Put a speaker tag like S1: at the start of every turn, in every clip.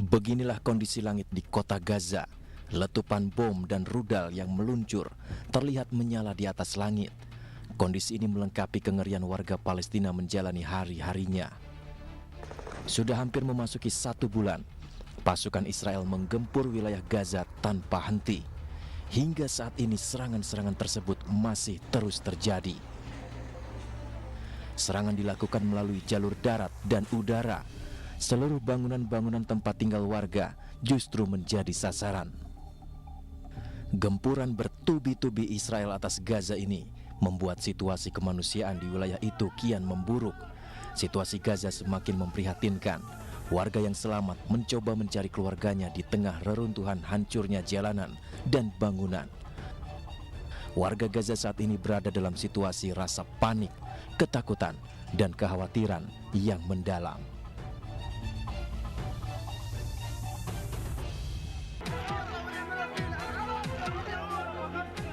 S1: Beginilah kondisi langit di kota Gaza. Letupan bom dan rudal yang meluncur terlihat menyala di atas langit. Kondisi ini melengkapi kengerian warga Palestina menjalani hari-harinya. Sudah hampir memasuki 1 bulan, pasukan Israel menggempur wilayah Gaza tanpa henti. Hingga saat ini serangan-serangan tersebut masih terus terjadi. Serangan dilakukan melalui jalur darat dan udara. Seluruh bangunan-bangunan tempat tinggal warga justru menjadi sasaran. Gempuran bertubi-tubi Israel atas Gaza ini membuat situasi kemanusiaan di wilayah itu kian memburuk. Situasi Gaza semakin memprihatinkan. Warga yang selamat mencoba mencari keluarganya di tengah reruntuhan hancurnya jalanan dan bangunan. Warga Gaza saat ini berada dalam situasi rasa panik, ketakutan, dan kekhawatiran yang mendalam.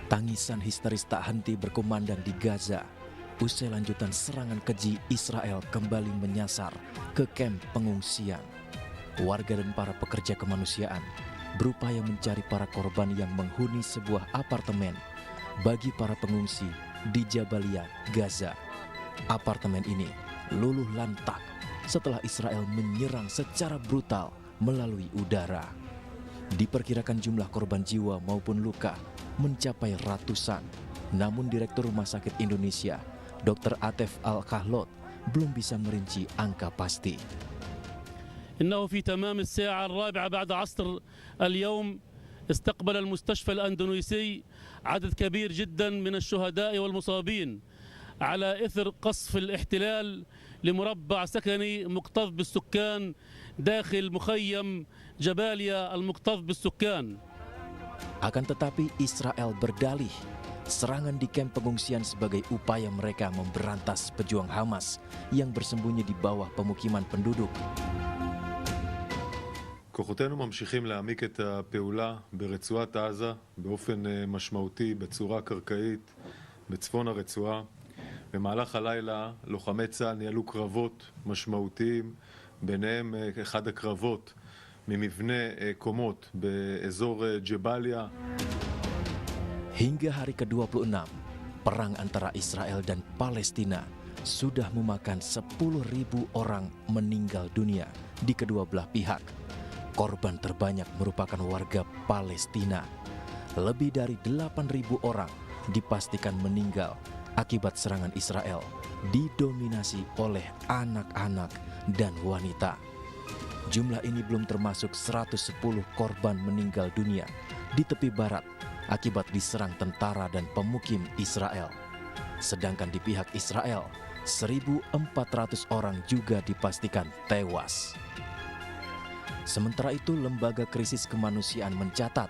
S1: Tangisan histeris tak henti berkumandang di Gaza usai lanjutan serangan keji Israel kembali menyasar ke kamp pengungsian. Warga dan para pekerja kemanusiaan berupaya mencari para korban yang menghuni sebuah apartemen bagi para pengungsi di Jabalia, Gaza. Apartemen ini luluh lantak setelah Israel menyerang secara brutal melalui udara. Diperkirakan jumlah korban jiwa maupun luka mencapai ratusan. Namun Direktur Rumah Sakit Indonesia, Dr. Atef Al-Kahlot, belum bisa merinci angka pasti.
S2: إنه في تمام الساعة 4 بعد عصر اليوم استقبل المستشفى الأندونيسي عدد كبير جدا من الشهداء والمصابين على إثر قصف الاحتلال لمربع سكني مكتظ بالسكان داخل مخيم جباليا المكتظ بالسكان.
S1: Akan tetapi Israel berdalih serangan di kamp pengungsian sebagai upaya mereka memberantas pejuang Hamas yang bersembunyi di bawah pemukiman penduduk.
S3: כוחותינו ממשיכים להעמיק את הפעולה ברצועת עזה באופן משמעותי בצורה קרקעית בצפון הרצועה. במהלך הלילה לוחמי צה"ל ניהלו קרבות משמעותיים, ביניהם אחד הקרבות ממבנה קומות באזור ג'באליה.
S1: Hingga hari ke-26, perang antara Israel dan Palestina sudah memakan 10.000 orang meninggal dunia di kedua belah pihak. Korban terbanyak merupakan warga Palestina. Lebih dari 8.000 orang dipastikan meninggal akibat serangan Israel, didominasi oleh anak-anak dan wanita. Jumlah ini belum termasuk 110 korban meninggal dunia di tepi barat akibat diserang tentara dan pemukim Israel. Sedangkan di pihak Israel, 1.400 orang juga dipastikan tewas. Sementara itu, Lembaga Krisis Kemanusiaan mencatat,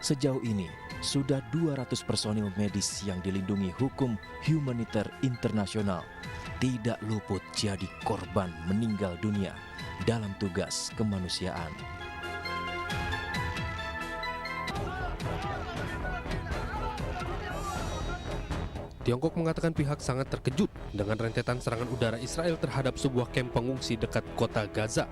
S1: sejauh ini sudah 200 personil medis yang dilindungi hukum humaniter internasional tidak luput jadi korban meninggal dunia dalam tugas kemanusiaan.
S4: Tiongkok mengatakan pihak sangat terkejut dengan rentetan serangan udara Israel terhadap sebuah kamp pengungsi dekat kota Gaza.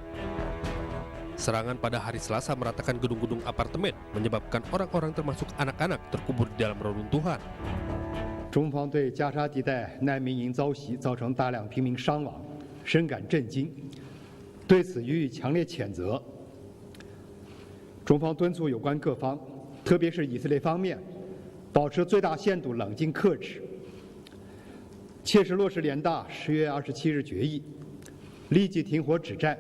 S4: Serangan pada hari Selasa meratakan gedung-gedung apartemen, menyebabkan orang-orang termasuk anak-anak terkubur di dalam reruntuhan.
S5: 中方对加沙地带难民营遭袭，造成大量平民伤亡，深感震惊，对此予以强烈谴责。中方敦促有关各方，特别是以色列方面，保持最大限度冷静克制，切实落实联大10月27日决议，立即停火止战，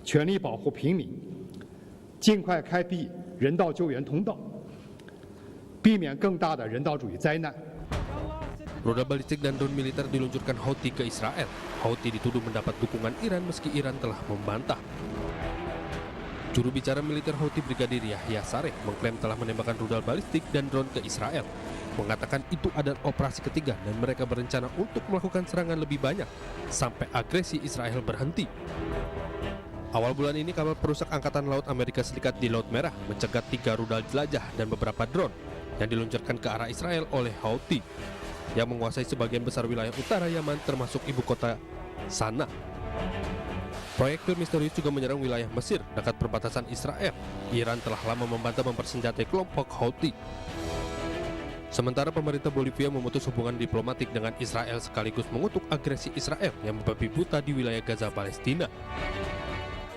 S5: 全力保护平民，尽快开辟人道救援通道，避免更大的人道主义灾难。
S4: Rudal balistik dan drone militer diluncurkan Houthi ke Israel. Houthi dituduh mendapat dukungan Iran meski Iran telah membantah. Juru bicara militer Houthi Brigadir Yahya Sareh mengklaim telah menembakkan rudal balistik dan drone ke Israel. Mengatakan itu adalah operasi ketiga dan mereka berencana untuk melakukan serangan lebih banyak sampai agresi Israel berhenti. Awal bulan ini kapal perusak Angkatan Laut Amerika Serikat di Laut Merah mencegat 3 rudal jelajah dan beberapa drone yang diluncurkan ke arah Israel oleh Houthi yang menguasai sebagian besar wilayah utara Yaman termasuk ibu kota Sanaa. Proyektil misterius juga menyerang wilayah Mesir dekat perbatasan Israel. Iran telah lama membantah mempersenjatai kelompok Houthi. Sementara pemerintah Bolivia memutus hubungan diplomatik dengan Israel sekaligus mengutuk agresi Israel yang membabi buta di wilayah Gaza, Palestina.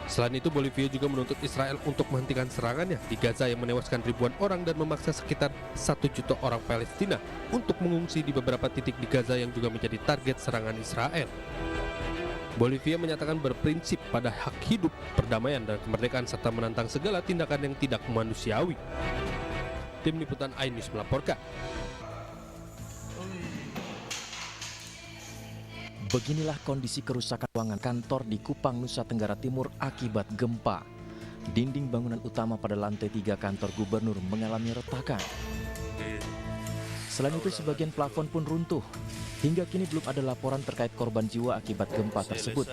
S4: Selain itu, Bolivia juga menuntut Israel untuk menghentikan serangannya di Gaza yang menewaskan ribuan orang dan memaksa sekitar 1 juta orang Palestina untuk mengungsi di beberapa titik di Gaza yang juga menjadi target serangan Israel. Bolivia menyatakan berprinsip pada hak hidup, perdamaian, dan kemerdekaan serta menantang segala tindakan yang tidak manusiawi. Tim Liputan iNews melaporkan.
S1: Beginilah kondisi kerusakan ruangan kantor di Kupang, Nusa Tenggara Timur akibat gempa. Dinding bangunan utama pada lantai 3 kantor gubernur mengalami retakan. Selain itu, sebagian plafon pun runtuh. Hingga kini belum ada laporan terkait korban jiwa akibat gempa tersebut.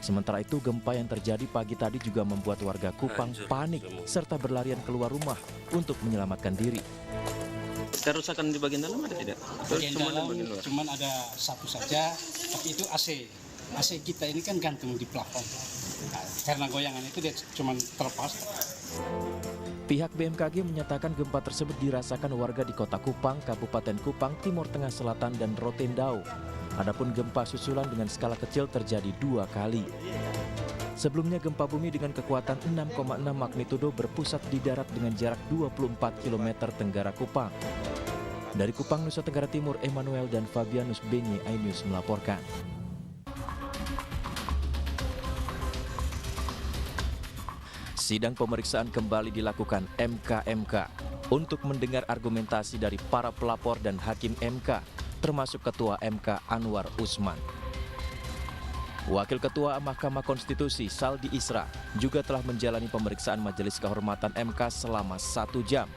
S1: Sementara itu, gempa yang terjadi pagi tadi juga membuat warga Kupang panik serta berlarian keluar rumah untuk menyelamatkan diri.
S6: Kerusakan di bagian dalam ada tidak?
S7: Bagian dalam cuman ada satu saja, tapi itu AC. AC kita ini kan gantung di plafon. Nah, karena goyangan itu dia cuman terlepas.
S1: Pihak BMKG menyatakan gempa tersebut dirasakan warga di Kota Kupang, Kabupaten Kupang, Timur Tengah Selatan, dan Rotendao. Adapun gempa susulan dengan skala kecil terjadi 2 kali. Sebelumnya gempa bumi dengan kekuatan 6,6 magnitudo berpusat di darat dengan jarak 24 km tenggara Kupang. Dari Kupang, Nusa Tenggara Timur, Emmanuel dan Fabianus Benyi, iNews melaporkan. Sidang pemeriksaan kembali dilakukan MK untuk mendengar argumentasi dari para pelapor dan hakim MK, termasuk Ketua MK Anwar Usman. Wakil Ketua Mahkamah Konstitusi Saldi Isra juga telah menjalani pemeriksaan Majelis Kehormatan MK selama 1 jam.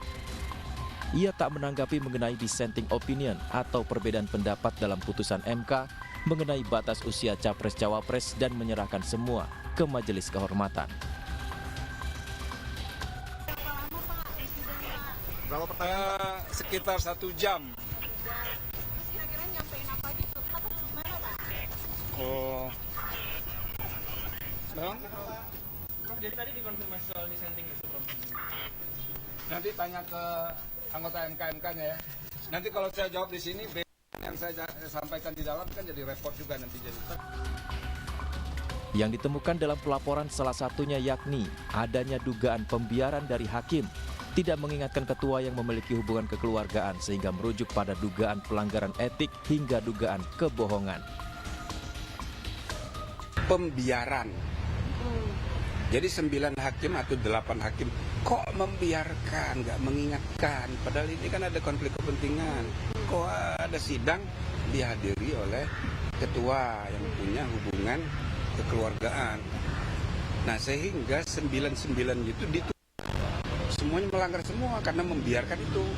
S1: Ia tak menanggapi mengenai dissenting opinion atau perbedaan pendapat dalam putusan MK mengenai batas usia Capres-Cawapres dan menyerahkan semua ke Majelis Kehormatan.
S8: Berapa pertanyaan? Sekitar 1 jam.
S9: Kira-kira nyampein apa gitu? Apa gimana, Pak?
S8: Oh.
S6: Jadi tadi dikonfirmasi soal dissenting itu, Prof.
S8: Nanti tanya ke anggota MK-nya ya. Nanti kalau saya jawab di sini, yang saya sampaikan di dalam kan jadi repot juga nanti jadi.
S1: Yang ditemukan dalam pelaporan salah satunya yakni adanya dugaan pembiaran dari hakim, tidak mengingatkan ketua yang memiliki hubungan kekeluargaan sehingga merujuk pada dugaan pelanggaran etik hingga dugaan kebohongan.
S8: Pembiaran. Jadi 9 hakim atau 8 hakim kok membiarkan, nggak mengingatkan. Padahal ini kan ada konflik kepentingan. Kok ada sidang dihadiri oleh ketua yang punya hubungan kekeluargaan. Nah sehingga 99 itu semuanya melanggar semua karena membiarkan itu.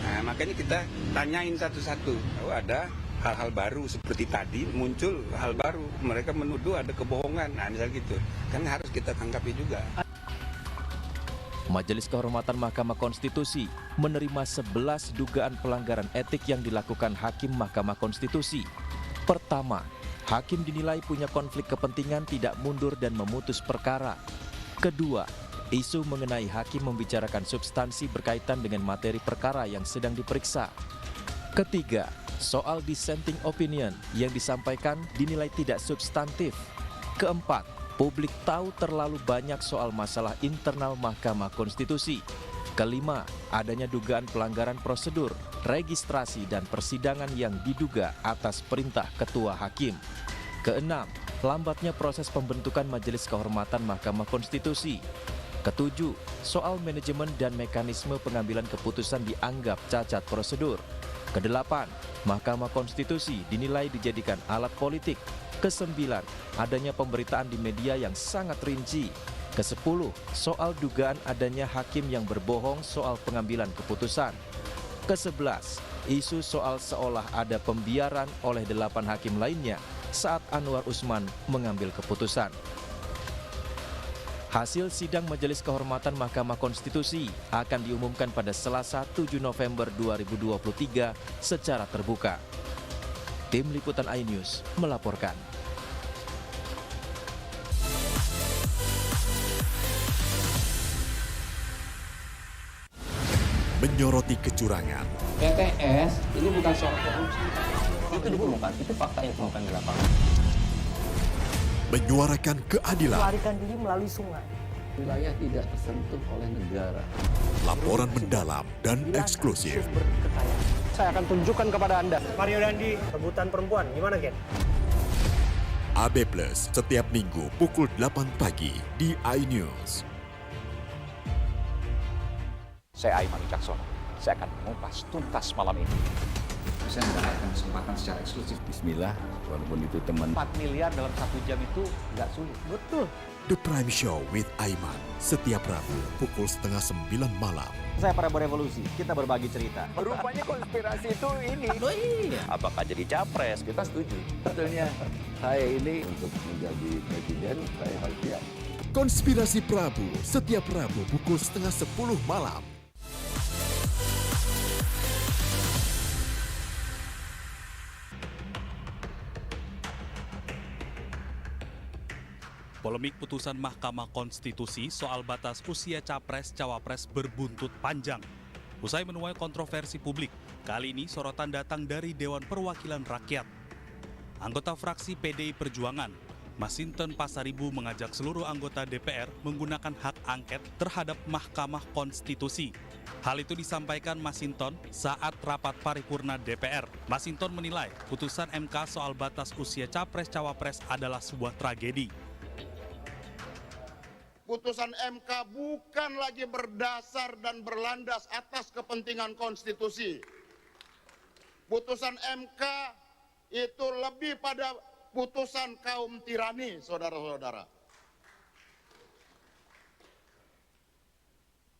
S8: Nah makanya kita tanyain satu-satu. Oh, ada hal-hal baru seperti tadi muncul hal baru. Mereka menuduh ada kebohongan. Nah misal gitu. Kan harus kita tanggapi juga.
S1: Majelis Kehormatan Mahkamah Konstitusi menerima 11 dugaan pelanggaran etik yang dilakukan Hakim Mahkamah Konstitusi. Pertama, hakim dinilai punya konflik kepentingan tidak mundur dan memutus perkara. Kedua, isu mengenai hakim membicarakan substansi berkaitan dengan materi perkara yang sedang diperiksa. Ketiga, soal dissenting opinion yang disampaikan dinilai tidak substantif. Keempat, publik tahu terlalu banyak soal masalah internal Mahkamah Konstitusi. Kelima, adanya dugaan pelanggaran prosedur, registrasi dan persidangan yang diduga atas perintah ketua hakim. Keenam, lambatnya proses pembentukan Majelis Kehormatan Mahkamah Konstitusi. Ketujuh, soal manajemen dan mekanisme pengambilan keputusan dianggap cacat prosedur. Kedelapan, Mahkamah Konstitusi dinilai dijadikan alat politik. Kesembilan, adanya pemberitaan di media yang sangat rinci. Kesepuluh, soal dugaan adanya hakim yang berbohong soal pengambilan keputusan. Kesebelas, isu soal seolah ada pembiaran oleh 8 hakim lainnya saat Anwar Usman mengambil keputusan. Hasil sidang Majelis Kehormatan Mahkamah Konstitusi akan diumumkan pada Selasa 7 November 2023 secara terbuka. Tim Liputan iNews melaporkan.
S10: menyoroti kecurangan.
S11: PTS ini bukan soal korupsi. Itu ditemukan, itu fakta yang ditemukan di lapangan.
S10: Menyuarakan keadilan.
S12: Melarikan diri melalui sungai.
S11: Wilayah tidak tersentuh oleh negara.
S10: Laporan mendalam dan eksklusif.
S13: Saya akan tunjukkan kepada Anda. Mario Dandi, rebutan perempuan. Gimana, Gen?
S10: AB Plus setiap Minggu pukul 8 pagi di iNews.
S14: Saya Aiman Wicaksono. Saya akan mengupas tuntas malam ini.
S11: Saya mendapatkan kesempatan secara eksklusif.
S15: Bismillah, walaupun itu teman.
S14: 4 miliar dalam 1 jam itu nggak sulit.
S12: Betul.
S10: The Prime Show with Aiman setiap Rabu pukul 8:30 malam.
S16: Saya Prabowo Revolusi, kita berbagi cerita.
S14: Rupanya konspirasi itu ini.
S15: Oh iya.
S14: Apakah jadi capres?
S15: Kita setuju. Sebetulnya saya ini untuk menjadi presiden, saya harus siap.
S10: Konspirasi Prabu setiap Rabu pukul 9:30 malam.
S17: Polemik putusan Mahkamah Konstitusi soal batas usia capres-cawapres berbuntut panjang. Usai menuai kontroversi publik, kali ini sorotan datang dari Dewan Perwakilan Rakyat. Anggota fraksi PDI Perjuangan, Masinton Pasaribu mengajak seluruh anggota DPR menggunakan hak angket terhadap Mahkamah Konstitusi. Hal itu disampaikan Masinton saat rapat paripurna DPR. Masinton menilai putusan MK soal batas usia capres-cawapres adalah sebuah tragedi.
S18: Putusan MK bukan lagi berdasar dan berlandas atas kepentingan konstitusi. Putusan MK itu lebih pada putusan kaum tirani, saudara-saudara.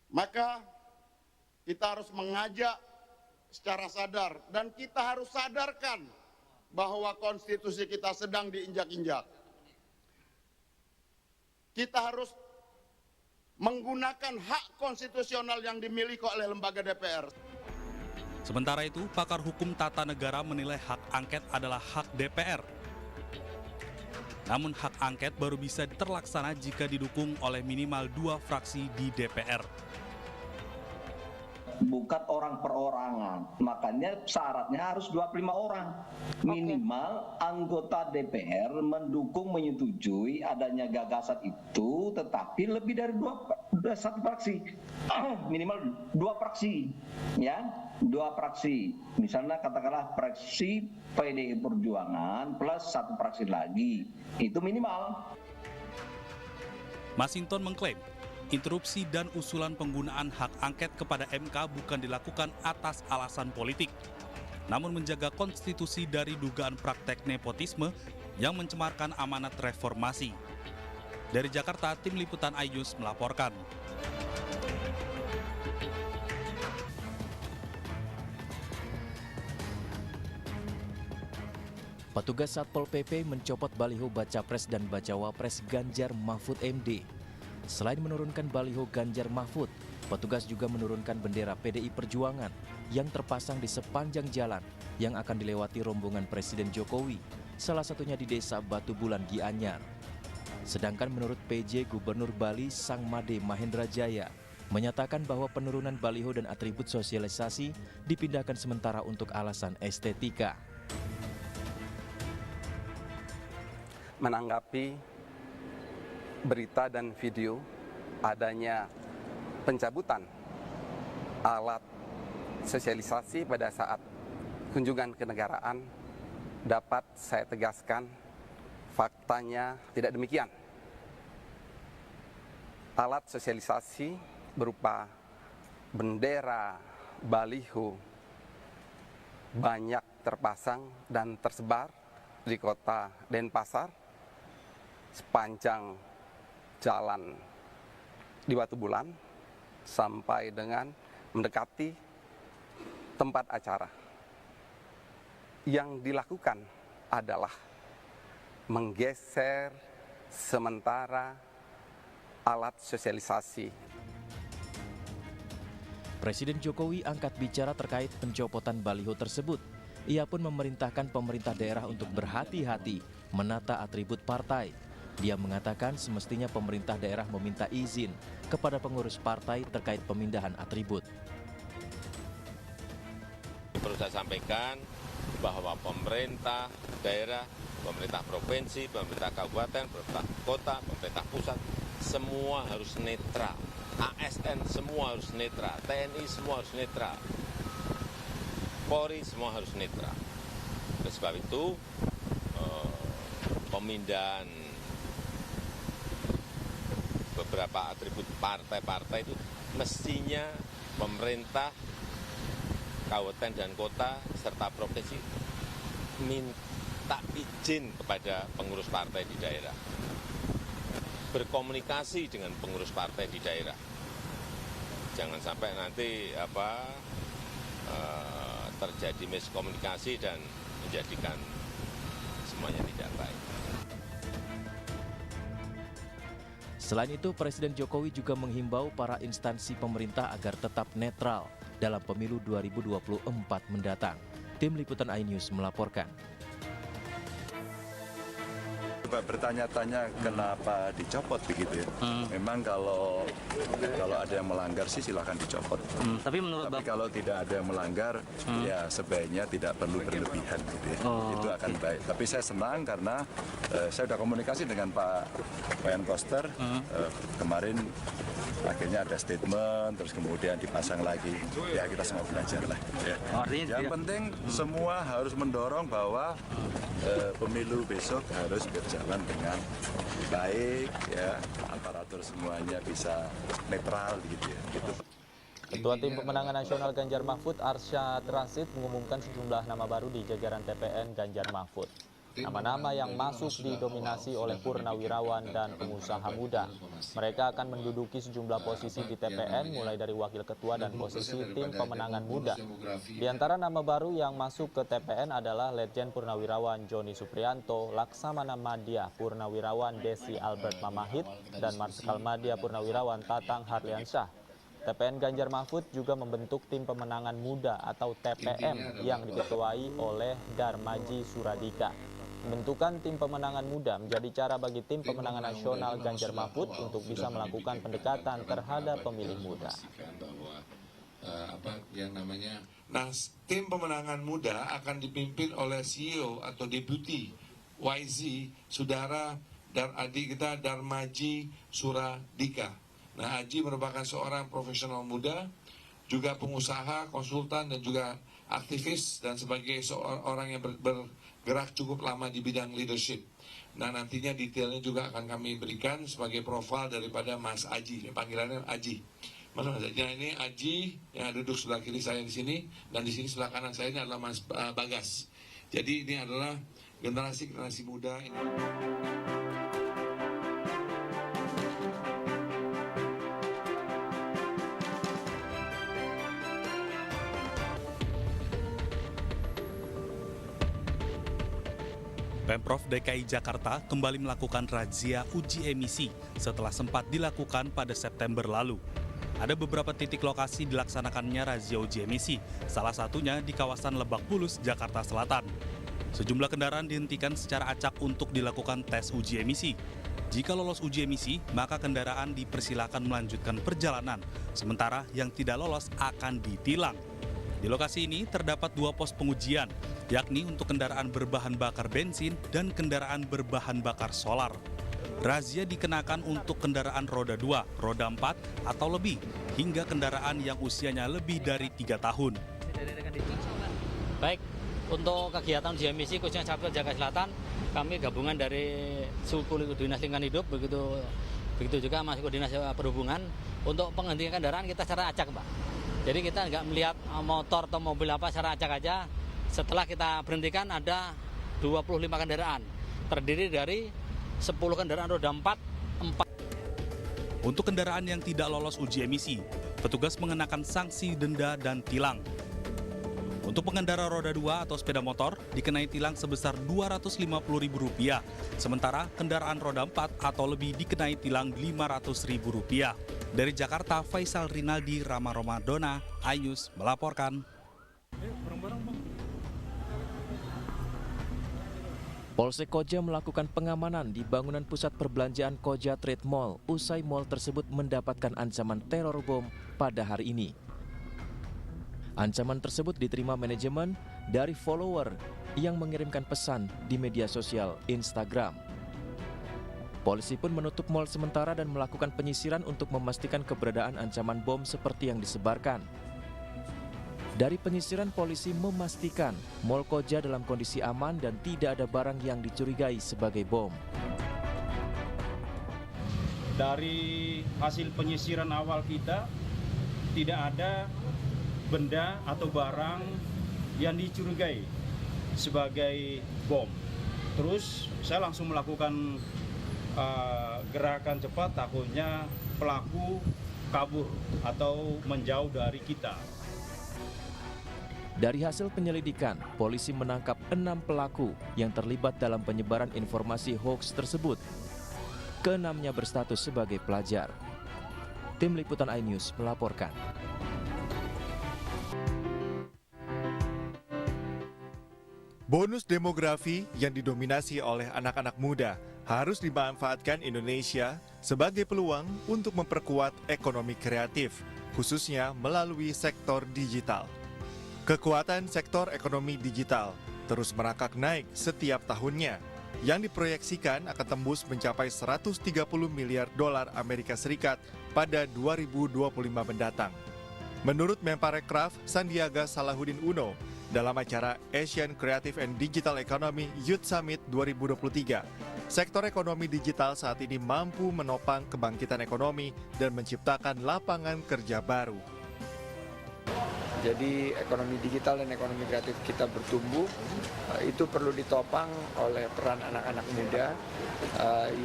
S18: Maka kita harus mengajak secara sadar dan kita harus sadarkan bahwa konstitusi kita sedang diinjak-injak. Kita harus menggunakan hak konstitusional yang dimiliki oleh lembaga DPR.
S17: Sementara itu, pakar hukum tata negara menilai hak angket adalah hak DPR. Namun hak angket baru bisa terlaksana jika didukung oleh minimal 2 fraksi di DPR.
S19: Bukan orang perorangan, makanya syaratnya harus 25 orang. Minimal anggota DPR mendukung, menyetujui adanya gagasan itu, tetapi lebih dari 1 fraksi. Minimal 2 fraksi, ya, 2 fraksi. Misalnya katakanlah fraksi PDI Perjuangan plus 1 fraksi lagi, itu minimal.
S17: Masinton mengklaim interupsi dan usulan penggunaan hak angket kepada MK bukan dilakukan atas alasan politik, namun menjaga konstitusi dari dugaan praktek nepotisme yang mencemarkan amanat reformasi. Dari Jakarta, tim liputan iNews melaporkan.
S1: Petugas Satpol PP mencopot baliho baca pres dan bacawa pres Ganjar Mahfud MD. Selain menurunkan baliho Ganjar Mahfud, petugas juga menurunkan bendera PDI Perjuangan yang terpasang di sepanjang jalan yang akan dilewati rombongan Presiden Jokowi, salah satunya di Desa Batu Bulan, Gianyar. Sedangkan menurut PJ Gubernur Bali Sangmade Mahendra Jaya, menyatakan bahwa penurunan baliho dan atribut sosialisasi dipindahkan sementara untuk alasan estetika.
S20: Menanggapi berita dan video adanya pencabutan alat sosialisasi pada saat kunjungan kenegaraan, dapat saya tegaskan faktanya tidak demikian. Alat sosialisasi berupa bendera, baliho banyak terpasang dan tersebar di kota Denpasar sepanjang jalan di Batu Bulan sampai dengan mendekati tempat acara. Yang dilakukan adalah menggeser sementara alat sosialisasi.
S1: Presiden Jokowi angkat bicara terkait pencopotan baliho tersebut. Ia pun memerintahkan pemerintah daerah untuk berhati-hati menata atribut partai. Dia mengatakan semestinya pemerintah daerah meminta izin kepada pengurus partai terkait pemindahan atribut.
S12: perlu saya sampaikan bahwa pemerintah daerah, pemerintah provinsi, pemerintah kabupaten, pemerintah kota, pemerintah pusat, semua harus netral. ASN semua harus netral, TNI semua harus netral, Polri semua harus netral. Oleh sebab itu, pemindahan beberapa atribut partai-partai itu mestinya pemerintah, kabupaten dan kota, serta provinsi minta izin kepada pengurus partai di daerah. Berkomunikasi dengan pengurus partai di daerah. Jangan sampai nanti terjadi miskomunikasi dan menjadikan semuanya tidak baik.
S1: Selain itu, Presiden Jokowi juga menghimbau para instansi pemerintah agar tetap netral dalam pemilu 2024 mendatang. Tim Liputan iNews melaporkan.
S21: Bertanya-tanya kenapa dicopot begitu ya. Memang kalau ada yang melanggar sih silakan dicopot. Tapi kalau tidak ada yang melanggar ya sebaiknya tidak perlu berlebihan gitu ya. Itu akan baik. Tapi saya senang karena saya sudah komunikasi dengan Pak Wayan Koster kemarin, akhirnya ada statement terus kemudian dipasang lagi. Ya kita semua belajar lah. Ya. Yang penting semua harus mendorong bahwa pemilu besok harus berjalan dengan baik, ya, aparatur semuanya bisa netral gitu ya. Gitu.
S22: Ketua Tim Pemenangan Nasional Ganjar Mahfud, Arsyad Rashid, mengumumkan sejumlah nama baru di jajaran TPN Ganjar Mahfud. Nama-nama yang masuk didominasi oleh purnawirawan dan pengusaha muda. Mereka akan menduduki sejumlah posisi di TPN, mulai dari wakil ketua dan posisi tim pemenangan muda. Di antara nama baru yang masuk ke TPN adalah Letjen Purnawirawan Joni Suprianto, Laksamana Madya Purnawirawan Desi Albert Mamahit, dan Marsikal Madya Purnawirawan Tatang Harliansyah. TPN Ganjar Mahfud juga membentuk tim pemenangan muda atau TPM yang diketuai oleh Darmaji Suradika. Pembentukan tim pemenangan muda menjadi cara bagi tim pemenangan nasional Ganjar Mahfud untuk bisa melakukan pendekatan terhadap pemilih muda.
S23: Nah, tim pemenangan muda akan dipimpin oleh CEO atau Deputi YZ, Saudara adik kita Darmaji Suradika. Nah, Aji merupakan seorang profesional muda, juga pengusaha, konsultan, dan juga aktivis, dan sebagai seorang yang bergerak cukup lama di bidang leadership. Nah, nantinya detailnya juga akan kami berikan sebagai profil daripada Mas Aji, panggilannya Aji. Mana Mas Aji? Nah, ini Aji yang duduk sebelah kiri saya di sini, dan di sini sebelah kanan saya ini adalah Mas Bagas. Jadi ini adalah generasi muda ini.
S17: Pemprov DKI Jakarta kembali melakukan razia uji emisi setelah sempat dilakukan pada September lalu. Ada beberapa titik lokasi dilaksanakannya razia uji emisi, salah satunya di kawasan Lebak Bulus, Jakarta Selatan. Sejumlah kendaraan dihentikan secara acak untuk dilakukan tes uji emisi. Jika lolos uji emisi, maka kendaraan dipersilakan melanjutkan perjalanan, sementara yang tidak lolos akan ditilang. Di lokasi ini terdapat 2 pos pengujian, yakni untuk kendaraan berbahan bakar bensin dan kendaraan berbahan bakar solar. Razia dikenakan untuk kendaraan roda 2, roda 4, atau lebih, hingga kendaraan yang usianya lebih dari 3 tahun.
S24: Baik, untuk kegiatan uji emisi khususnya Capil Jakarta Selatan, kami gabungan dari suku Dinas Lingkungan Hidup, begitu juga masuk Dinas Perhubungan. Untuk penghentian kendaraan kita secara acak, Pak. Jadi kita nggak melihat motor atau mobil apa secara acak aja. Setelah kita berhentikan ada 25 kendaraan, terdiri dari 10 kendaraan roda 4.
S17: Untuk kendaraan yang tidak lolos uji emisi, petugas mengenakan sanksi denda dan tilang. Untuk pengendara roda 2 atau sepeda motor dikenai tilang sebesar Rp250.000, sementara kendaraan roda 4 atau lebih dikenai tilang Rp500.000. Dari Jakarta, Faisal Rinaldi, Rama Romadona, iNews melaporkan.
S1: Polsek Koja melakukan pengamanan di bangunan pusat perbelanjaan Koja Trade Mall usai mall tersebut mendapatkan ancaman teror bom pada hari ini. Ancaman tersebut diterima manajemen dari follower yang mengirimkan pesan di media sosial Instagram. Polisi pun menutup mal sementara dan melakukan penyisiran untuk memastikan keberadaan ancaman bom seperti yang disebarkan. Dari penyisiran, polisi memastikan Mall Koja dalam kondisi aman dan tidak ada barang yang dicurigai sebagai bom.
S2: Dari hasil penyisiran awal kita, tidak ada benda atau barang yang dicurigai sebagai bom. Terus saya langsung melakukan gerakan cepat, takutnya pelaku kabur atau menjauh dari kita.
S1: Dari hasil penyelidikan, polisi menangkap 6 pelaku yang terlibat dalam penyebaran informasi hoax tersebut. Ke-6-nya berstatus sebagai pelajar. Tim Liputan iNews melaporkan.
S3: Bonus demografi yang didominasi oleh anak-anak muda harus dimanfaatkan Indonesia sebagai peluang untuk memperkuat ekonomi kreatif, khususnya melalui sektor digital. Kekuatan sektor ekonomi digital terus merangkak naik setiap tahunnya, yang diproyeksikan akan tembus mencapai 130 miliar dolar Amerika Serikat pada 2025 mendatang. Menurut Menparekraf Sandiaga Salahuddin Uno, dalam acara Asian Creative and Digital Economy Youth Summit 2023, sektor ekonomi digital saat ini mampu menopang kebangkitan ekonomi dan menciptakan lapangan kerja baru.
S4: Jadi ekonomi digital dan ekonomi kreatif kita bertumbuh, itu perlu ditopang oleh peran anak-anak muda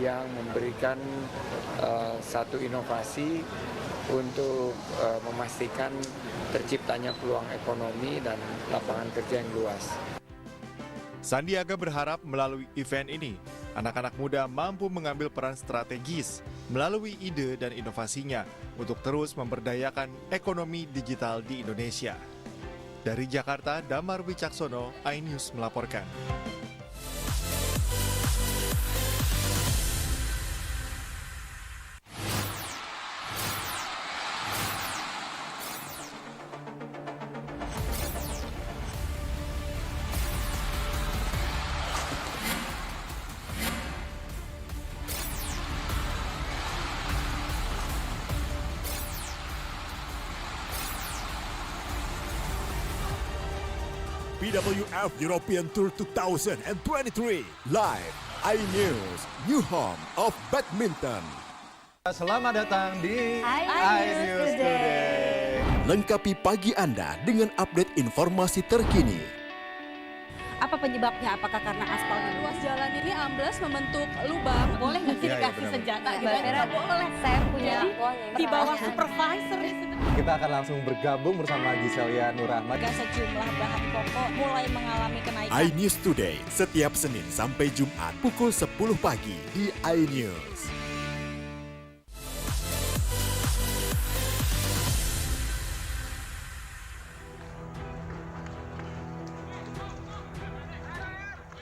S4: yang memberikan satu inovasi untuk memastikan terciptanya peluang ekonomi dan lapangan kerja yang luas.
S3: Sandiaga berharap melalui event ini, anak-anak muda mampu mengambil peran strategis melalui ide dan inovasinya untuk terus memberdayakan ekonomi digital di Indonesia. Dari Jakarta, Damar Wicaksono, iNews melaporkan.
S10: BWF European Tour 2023 live iNews, new home of badminton.
S5: Selamat datang di iNews Today.
S10: Lengkapi pagi Anda dengan update informasi terkini.
S9: Apa penyebabnya? Apakah karena aspalnya?
S25: Ruas jalan ini ambles membentuk lubang.
S9: Boleh nggak sih dikasih senjata? Nggak boleh. Saya punya
S25: di bawah supervisor.
S5: Kita akan langsung bergabung bersama Giselia Nurahmat.
S25: Sejumlah bahan pokok mulai mengalami kenaikan.
S10: iNews Today setiap Senin sampai Jumat pukul 10 pagi di iNews.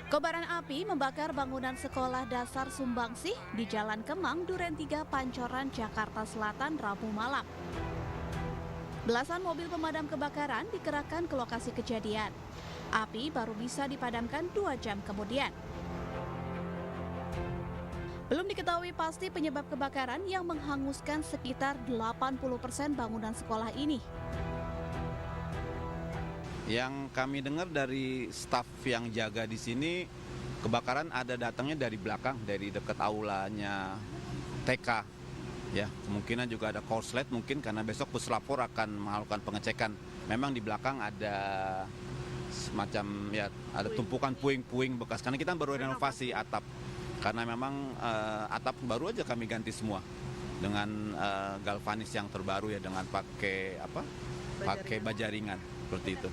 S26: Kobaran api membakar bangunan sekolah dasar Sumbangsih di Jalan Kemang, Duren 3, Pancoran, Jakarta Selatan, Rabu malam. Belasan mobil pemadam kebakaran dikerahkan ke lokasi kejadian. Api baru bisa dipadamkan 2 jam kemudian. Belum diketahui pasti penyebab kebakaran yang menghanguskan sekitar 80% bangunan sekolah ini.
S27: Yang kami dengar dari staf yang jaga di sini, kebakaran ada datangnya dari belakang, dari dekat aulanya TK. Ya, kemungkinan juga ada korslet mungkin karena besok puslapor akan melakukan pengecekan. Memang di belakang ada semacam ya ada tumpukan puing-puing bekas karena kita baru renovasi atap. Karena memang atap baru aja kami ganti semua dengan galvanis yang terbaru ya dengan pakai pakai baja ringan seperti itu.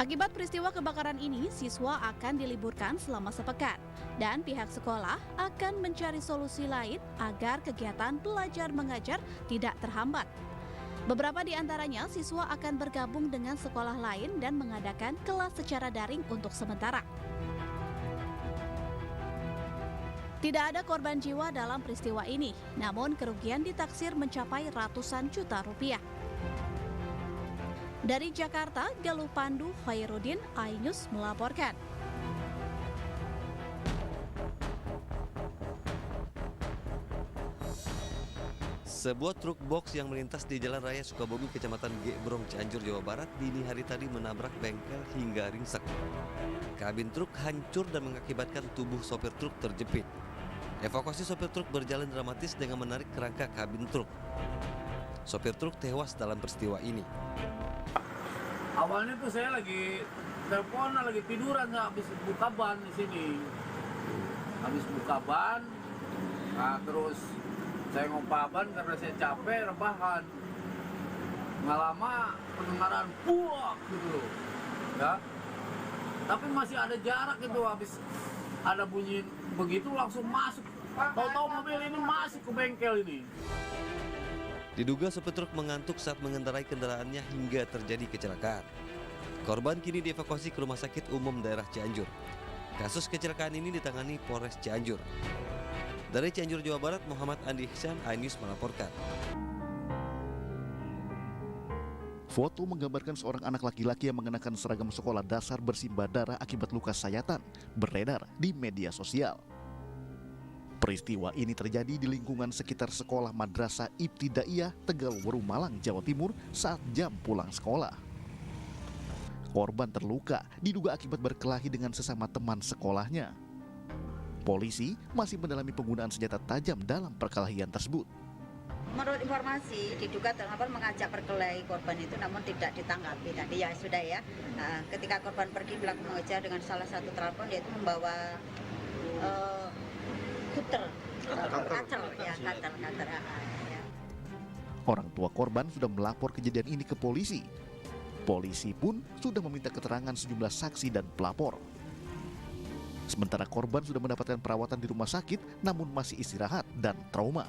S26: Akibat peristiwa kebakaran ini, siswa akan diliburkan selama sepekan dan pihak sekolah akan mencari solusi lain agar kegiatan belajar mengajar tidak terhambat. Beberapa di antaranya siswa akan bergabung dengan sekolah lain dan mengadakan kelas secara daring untuk sementara. Tidak ada korban jiwa dalam peristiwa ini, namun kerugian ditaksir mencapai ratusan juta rupiah. Dari Jakarta, Galuh Pandu Khairuddin, iNews melaporkan.
S6: Sebuah truk box yang melintas di Jalan Raya Sukabumi, Kecamatan Gebrong, Cianjur, Jawa Barat, dini hari tadi menabrak bengkel hingga ringsek. Kabin truk hancur dan mengakibatkan tubuh sopir truk terjepit. Evakuasi sopir truk berjalan dramatis dengan menarik kerangka kabin truk. Sopir truk tewas dalam peristiwa ini.
S7: Awalnya tuh saya lagi telepon, lagi tiduran, habis buka ban di sini. Habis buka ban, nah terus saya ngompa ban karena saya capek, rebahan. Nggak lama pendengaran buak gitu loh, ya. Tapi masih ada jarak gitu, habis ada bunyi begitu langsung masuk. Tahu-tahu mobil ini masuk ke bengkel ini.
S6: Diduga sopir truk mengantuk saat mengendarai kendaraannya hingga terjadi kecelakaan. Korban kini dievakuasi ke Rumah Sakit Umum Daerah Cianjur. Kasus kecelakaan ini ditangani Polres Cianjur. Dari Cianjur, Jawa Barat, Muhammad Andi Ihsan, iNews melaporkan.
S8: Foto menggambarkan seorang anak laki-laki yang mengenakan seragam sekolah dasar bersimbah darah akibat luka sayatan beredar di media sosial. Peristiwa ini terjadi di lingkungan sekitar sekolah Madrasah Ibtidaiyah Tegalwaru, Malang, Jawa Timur saat jam pulang sekolah. Korban terluka diduga akibat berkelahi dengan sesama teman sekolahnya. Polisi masih mendalami penggunaan senjata tajam dalam perkelahian tersebut.
S11: Menurut informasi, diduga terlapor mengajak berkelahi korban itu namun tidak ditanggapi. Tadi ya sudah ya, ketika korban pergi pelaku mengejar dengan salah satu telepon yaitu membawa cutter.
S8: Orang tua korban sudah melapor kejadian ini ke polisi. Polisi pun sudah meminta keterangan sejumlah saksi dan pelapor. Sementara korban sudah mendapatkan perawatan di rumah sakit namun masih istirahat dan trauma.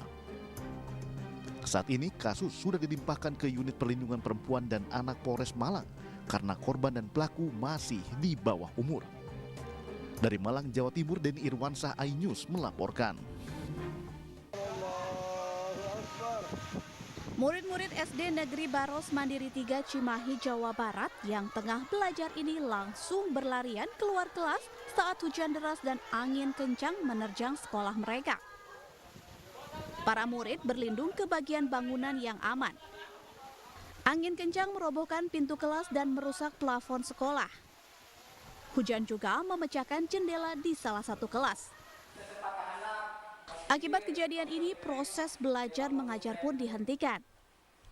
S8: Saat ini kasus sudah dilimpahkan ke Unit Perlindungan Perempuan dan Anak Polres Malang karena korban dan pelaku masih di bawah umur. Dari Malang, Jawa Timur, Denny Irwansah, iNews melaporkan.
S26: Murid-murid SD Negeri Baros Mandiri 3 Cimahi, Jawa Barat yang tengah belajar ini langsung berlarian keluar kelas saat hujan deras dan angin kencang menerjang sekolah mereka. Para murid berlindung ke bagian bangunan yang aman. Angin kencang merobohkan pintu kelas dan merusak plafon sekolah. Hujan juga memecahkan jendela di salah satu kelas. Akibat kejadian ini, proses belajar mengajar pun dihentikan.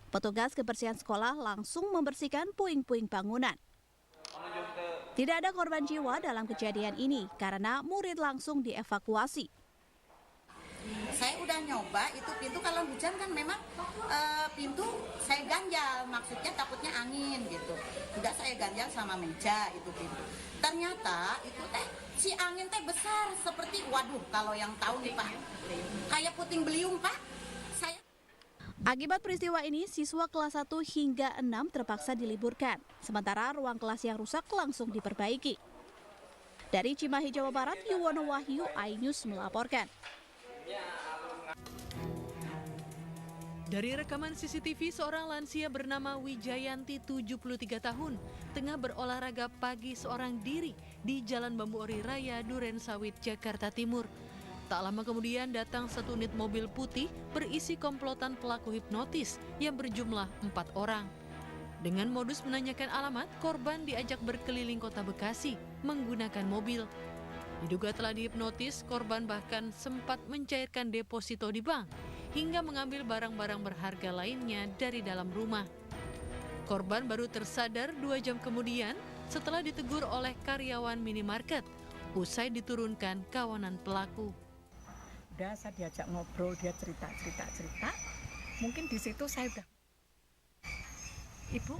S26: Petugas kebersihan sekolah langsung membersihkan puing-puing bangunan. Tidak ada korban jiwa dalam kejadian ini karena murid langsung dievakuasi.
S11: Saya udah nyoba itu pintu kalau hujan kan memang pintu saya ganjal, maksudnya takutnya angin gitu. Sudah saya ganjal sama meja itu pintu. Ternyata itu si angin besar seperti waduh kalau yang tahu nih Pak. Kayak puting beliung Pak.
S26: Akibat peristiwa ini, siswa kelas 1 hingga 6 terpaksa diliburkan. Sementara ruang kelas yang rusak langsung diperbaiki. Dari Cimahi, Jawa Barat, Yuwono Wahyu, iNews melaporkan.
S13: Dari rekaman CCTV, seorang lansia bernama Wijayanti 73 tahun tengah berolahraga pagi seorang diri di Jalan Bambu Ori Raya, Duren Sawit, Jakarta Timur. Tak lama kemudian datang satu unit mobil putih berisi komplotan pelaku hipnotis yang berjumlah 4 orang. Dengan modus menanyakan alamat, korban diajak berkeliling kota Bekasi menggunakan mobil. Diduga telah dihipnotis, korban bahkan sempat mencairkan deposito di bank hingga mengambil barang-barang berharga lainnya dari dalam rumah. Korban baru tersadar 2 jam kemudian setelah ditegur oleh karyawan minimarket usai diturunkan kawanan pelaku.
S14: Udah saya diajak ngobrol, dia cerita. Mungkin di situ saya udah, Ibu,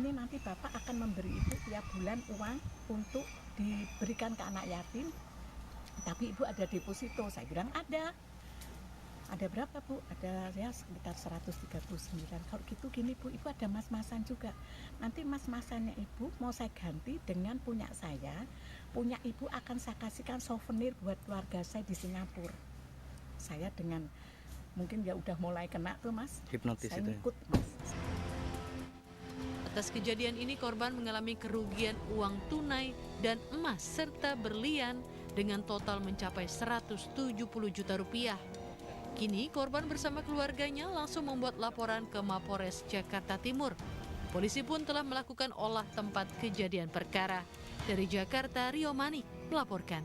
S14: ini nanti Bapak akan memberi Ibu tiap bulan uang untuk diberikan ke anak yatim. Tapi Ibu ada deposito. Saya bilang ada. Ada berapa Bu? Ada ya sekitar 139. Kalau gitu gini Bu, Ibu ada mas-masan juga. Nanti mas-masannya Ibu mau saya ganti dengan punya saya. Punya Ibu akan saya kasihkan souvenir buat keluarga saya di Singapura. Saya dengan mungkin ya udah mulai kena tuh Mas.
S13: Hipnotis
S14: saya
S13: itu
S14: ikut Mas.
S13: Atas kejadian ini korban mengalami kerugian uang tunai dan emas serta berlian dengan total mencapai 170 juta rupiah. Kini korban bersama keluarganya langsung membuat laporan ke Mapores Jakarta Timur. Polisi pun telah melakukan olah tempat kejadian perkara. Dari Jakarta, Rio Mani melaporkan.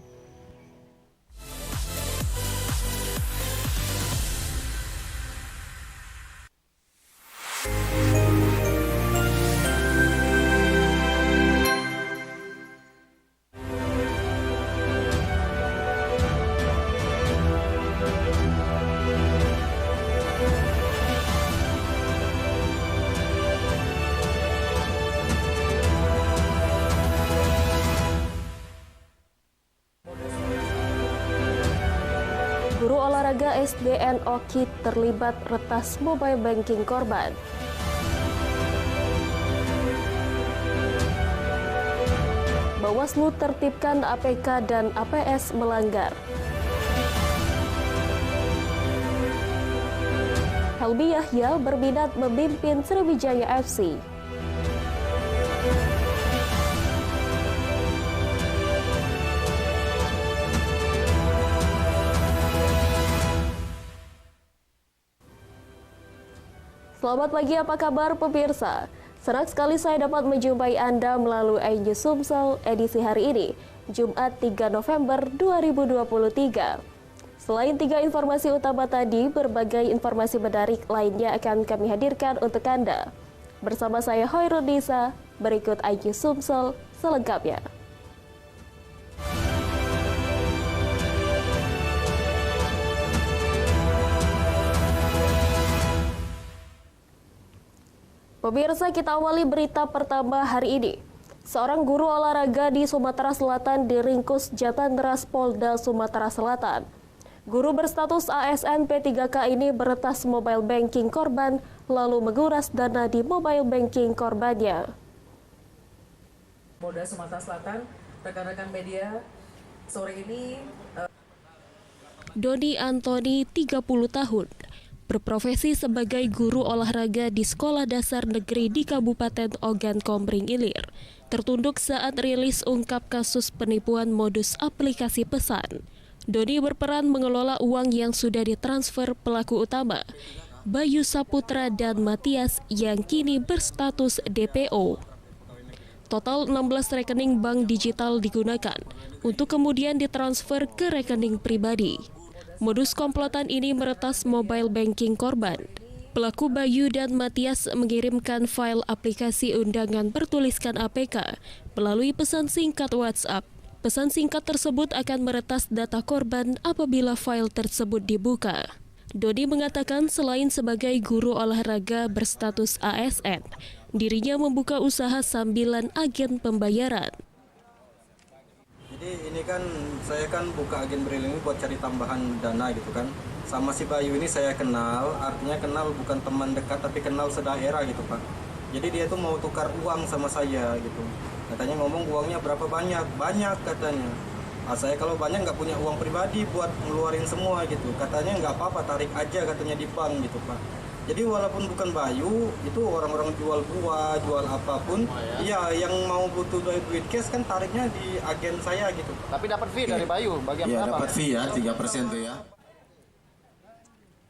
S12: Guru olahraga SDN Oki terlibat retas mobile banking korban. Bawaslu tertibkan APK dan APS melanggar. Helmi Yahya berminat memimpin Sriwijaya FC. Selamat pagi, apa kabar pemirsa? Senang sekali saya dapat menjumpai Anda melalui iNews Sumsel edisi hari ini, Jumat 3 November 2023. Selain 3 informasi utama tadi, berbagai informasi menarik lainnya akan kami hadirkan untuk Anda. Bersama saya Hoirun Nisa, berikut iNews Sumsel selengkapnya. Pemirsa, kita awali berita pertama hari ini. Seorang guru olahraga di Sumatera Selatan diringkus Jatanras Polda Sumatera Selatan. Guru berstatus ASN P3K ini meretas mobile banking korban, lalu menguras dana di mobile banking korbannya.
S15: Polda Sumatera Selatan, rekan-rekan media, sore ini...
S12: Doni Antoni, 30 tahun. Berprofesi sebagai guru olahraga di Sekolah Dasar Negeri di Kabupaten Ogan Komering Ilir, tertunduk saat rilis ungkap kasus penipuan modus aplikasi pesan. Doni berperan mengelola uang yang sudah ditransfer pelaku utama, Bayu Saputra dan Matias yang kini berstatus DPO. Total 16 rekening bank digital digunakan untuk kemudian ditransfer ke rekening pribadi. Modus komplotan ini meretas mobile banking korban. Pelaku Bayu dan Matias mengirimkan file aplikasi undangan bertuliskan APK melalui pesan singkat WhatsApp. Pesan singkat tersebut akan meretas data korban apabila file tersebut dibuka. Doni mengatakan selain sebagai guru olahraga berstatus ASN, dirinya membuka usaha sambilan agen pembayaran.
S16: Jadi ini kan saya kan buka agen briling buat cari tambahan dana gitu kan. Sama si Bayu ini saya kenal, artinya kenal bukan teman dekat tapi kenal sedaerah gitu Pak. Jadi dia tuh mau tukar uang sama saya gitu. Katanya ngomong uangnya berapa banyak, banyak katanya. Nah, saya kalau banyak nggak punya uang pribadi buat ngeluarin semua gitu. Katanya nggak apa-apa, tarik aja katanya di bank gitu Pak. Jadi walaupun bukan Bayu, itu orang-orang jual buah, jual apapun, iya yang mau butuh duit cash kan tariknya di agen saya gitu.
S18: Tapi dapat fee dari Bayu, bagian berapa?
S16: Iya dapat fee ya, 3% tuh ya.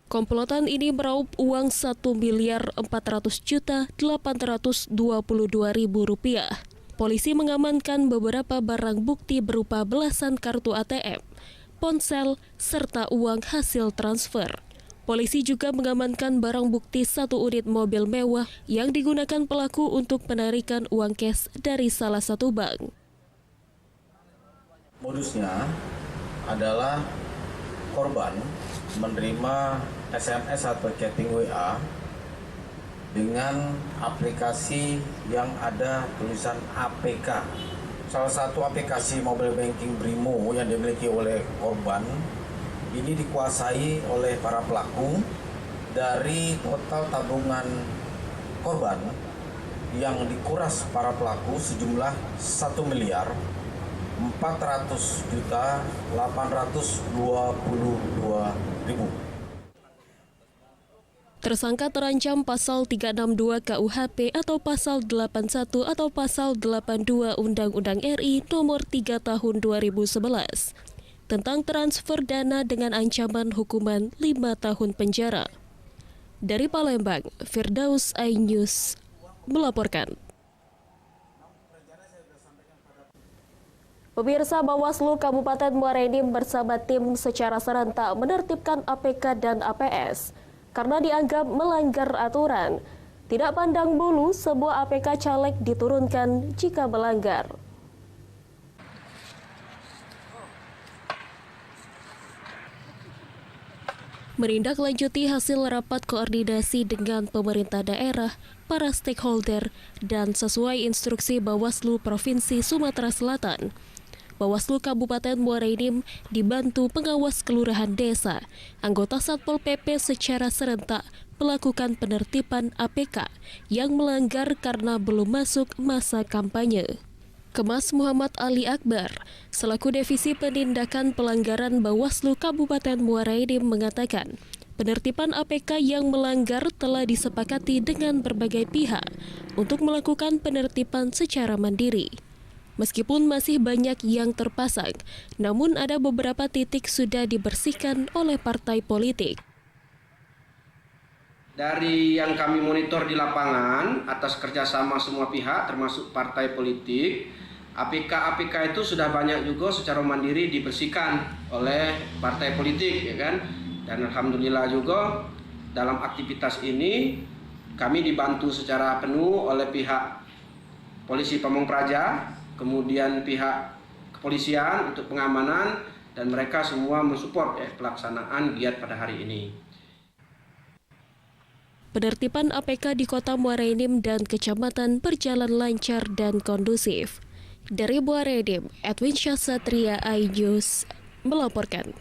S12: Komplotan ini meraup uang Rp1.400.822.000. Polisi mengamankan beberapa barang bukti berupa belasan kartu ATM, ponsel, serta uang hasil transfer. Polisi juga mengamankan barang bukti 1 unit mobil mewah yang digunakan pelaku untuk penarikan uang cash dari salah satu bank.
S18: Modusnya adalah korban menerima SMS atau chatting WA dengan aplikasi yang ada tulisan APK. Salah satu aplikasi mobile banking Brimo yang dimiliki oleh korban ini dikuasai oleh para pelaku. Dari total tabungan korban yang dikuras para pelaku sejumlah 1.400.822.000.
S12: Tersangka terancam pasal 362 KUHP atau pasal 81 atau pasal 82 Undang-Undang RI nomor 3 tahun 2011 tentang transfer dana dengan ancaman hukuman 5 tahun penjara. Dari Palembang, Firdaus iNews melaporkan. Pemirsa, Bawaslu Kabupaten Muara Enim bersama tim secara serentak menertibkan APK dan APS karena dianggap melanggar aturan. Tidak pandang bulu, sebuah APK caleg diturunkan jika melanggar. Menindaklanjuti hasil rapat koordinasi dengan pemerintah daerah, para stakeholder, dan sesuai instruksi Bawaslu Provinsi Sumatera Selatan, Bawaslu Kabupaten Muara Enim dibantu pengawas kelurahan desa, anggota Satpol PP secara serentak melakukan penertiban APK yang melanggar karena belum masuk masa kampanye. Kemas Muhammad Ali Akbar, selaku Divisi Penindakan Pelanggaran Bawaslu Kabupaten Muara Enim mengatakan, penertiban APK yang melanggar telah disepakati dengan berbagai pihak untuk melakukan penertiban secara mandiri. Meskipun masih banyak yang terpasang, namun ada beberapa titik sudah dibersihkan oleh partai politik.
S17: Dari yang kami monitor di lapangan, atas kerjasama semua pihak termasuk partai politik, APK itu sudah banyak juga secara mandiri dibersihkan oleh partai politik, ya kan? Dan alhamdulillah juga dalam aktivitas ini kami dibantu secara penuh oleh pihak Polisi Pamong Praja, kemudian pihak kepolisian untuk pengamanan, dan mereka semua mensupport pelaksanaan giat pada hari ini.
S12: Penertiban APK di Kota Muara Enim dan Kecamatan berjalan lancar dan kondusif. Dari Muara Enim, Edwin Syahsatria iNews melaporkan.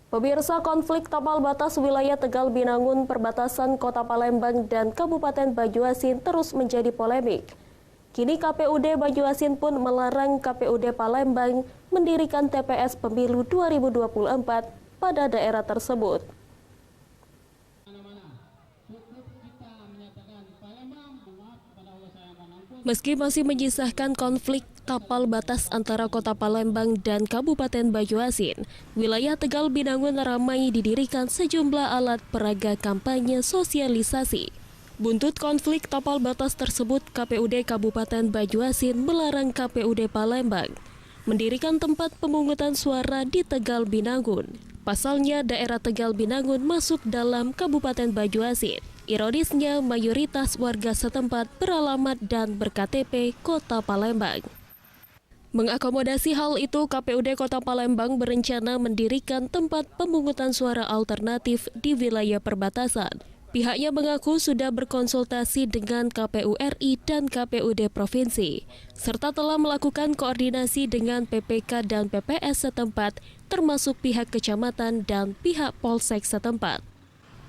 S12: Pemirsa, konflik tapal batas wilayah Tegal Binangun perbatasan Kota Palembang dan Kabupaten Banyuasin terus menjadi polemik. Kini KPUD Banyuasin pun melarang KPUD Palembang mendirikan TPS Pemilu 2024 pada daerah tersebut. Meski masih menyisahkan konflik tapal batas antara Kota Palembang dan Kabupaten Banyuasin, wilayah Tegal Binangun ramai didirikan sejumlah alat peraga kampanye sosialisasi. Buntut konflik tapal batas tersebut, KPUD Kabupaten Banyuasin melarang KPUD Palembang mendirikan tempat pemungutan suara di Tegal Binangun. Pasalnya, daerah Tegal Binangun masuk dalam Kabupaten Banyuasin. Ironisnya, mayoritas warga setempat beralamat dan berKTP Kota Palembang. Mengakomodasi hal itu, KPUD Kota Palembang berencana mendirikan tempat pemungutan suara alternatif di wilayah perbatasan. Pihaknya mengaku sudah berkonsultasi dengan KPU RI dan KPUD Provinsi, serta telah melakukan koordinasi dengan PPK dan PPS setempat, termasuk pihak kecamatan dan pihak Polsek setempat.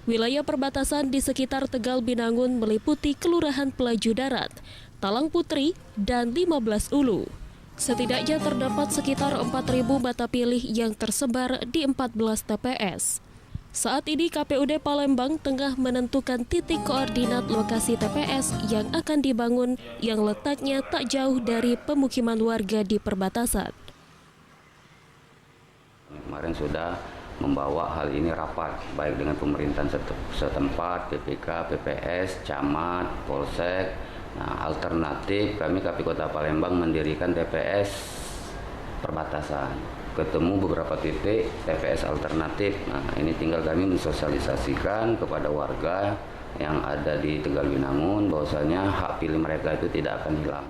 S12: Wilayah perbatasan di sekitar Tegal Binangun meliputi Kelurahan Pelaju Darat, Talang Putri, dan 15 Ulu. Setidaknya terdapat sekitar 4.000 mata pilih yang tersebar di 14 TPS. Saat ini KPUD Palembang tengah menentukan titik koordinat lokasi TPS yang akan dibangun yang letaknya tak jauh dari pemukiman warga di perbatasan.
S19: Kemarin sudah membawa hal ini rapat, baik dengan pemerintahan setempat, PPK, PPS, Camat, Polsek. Nah, alternatif kami KPU Kota Palembang mendirikan TPS perbatasan. Ketemu beberapa titik TPS alternatif. Nah, ini tinggal kami mensosialisasikan kepada warga yang ada di Tegal Binangun bahwasanya hak pilih mereka itu tidak akan hilang.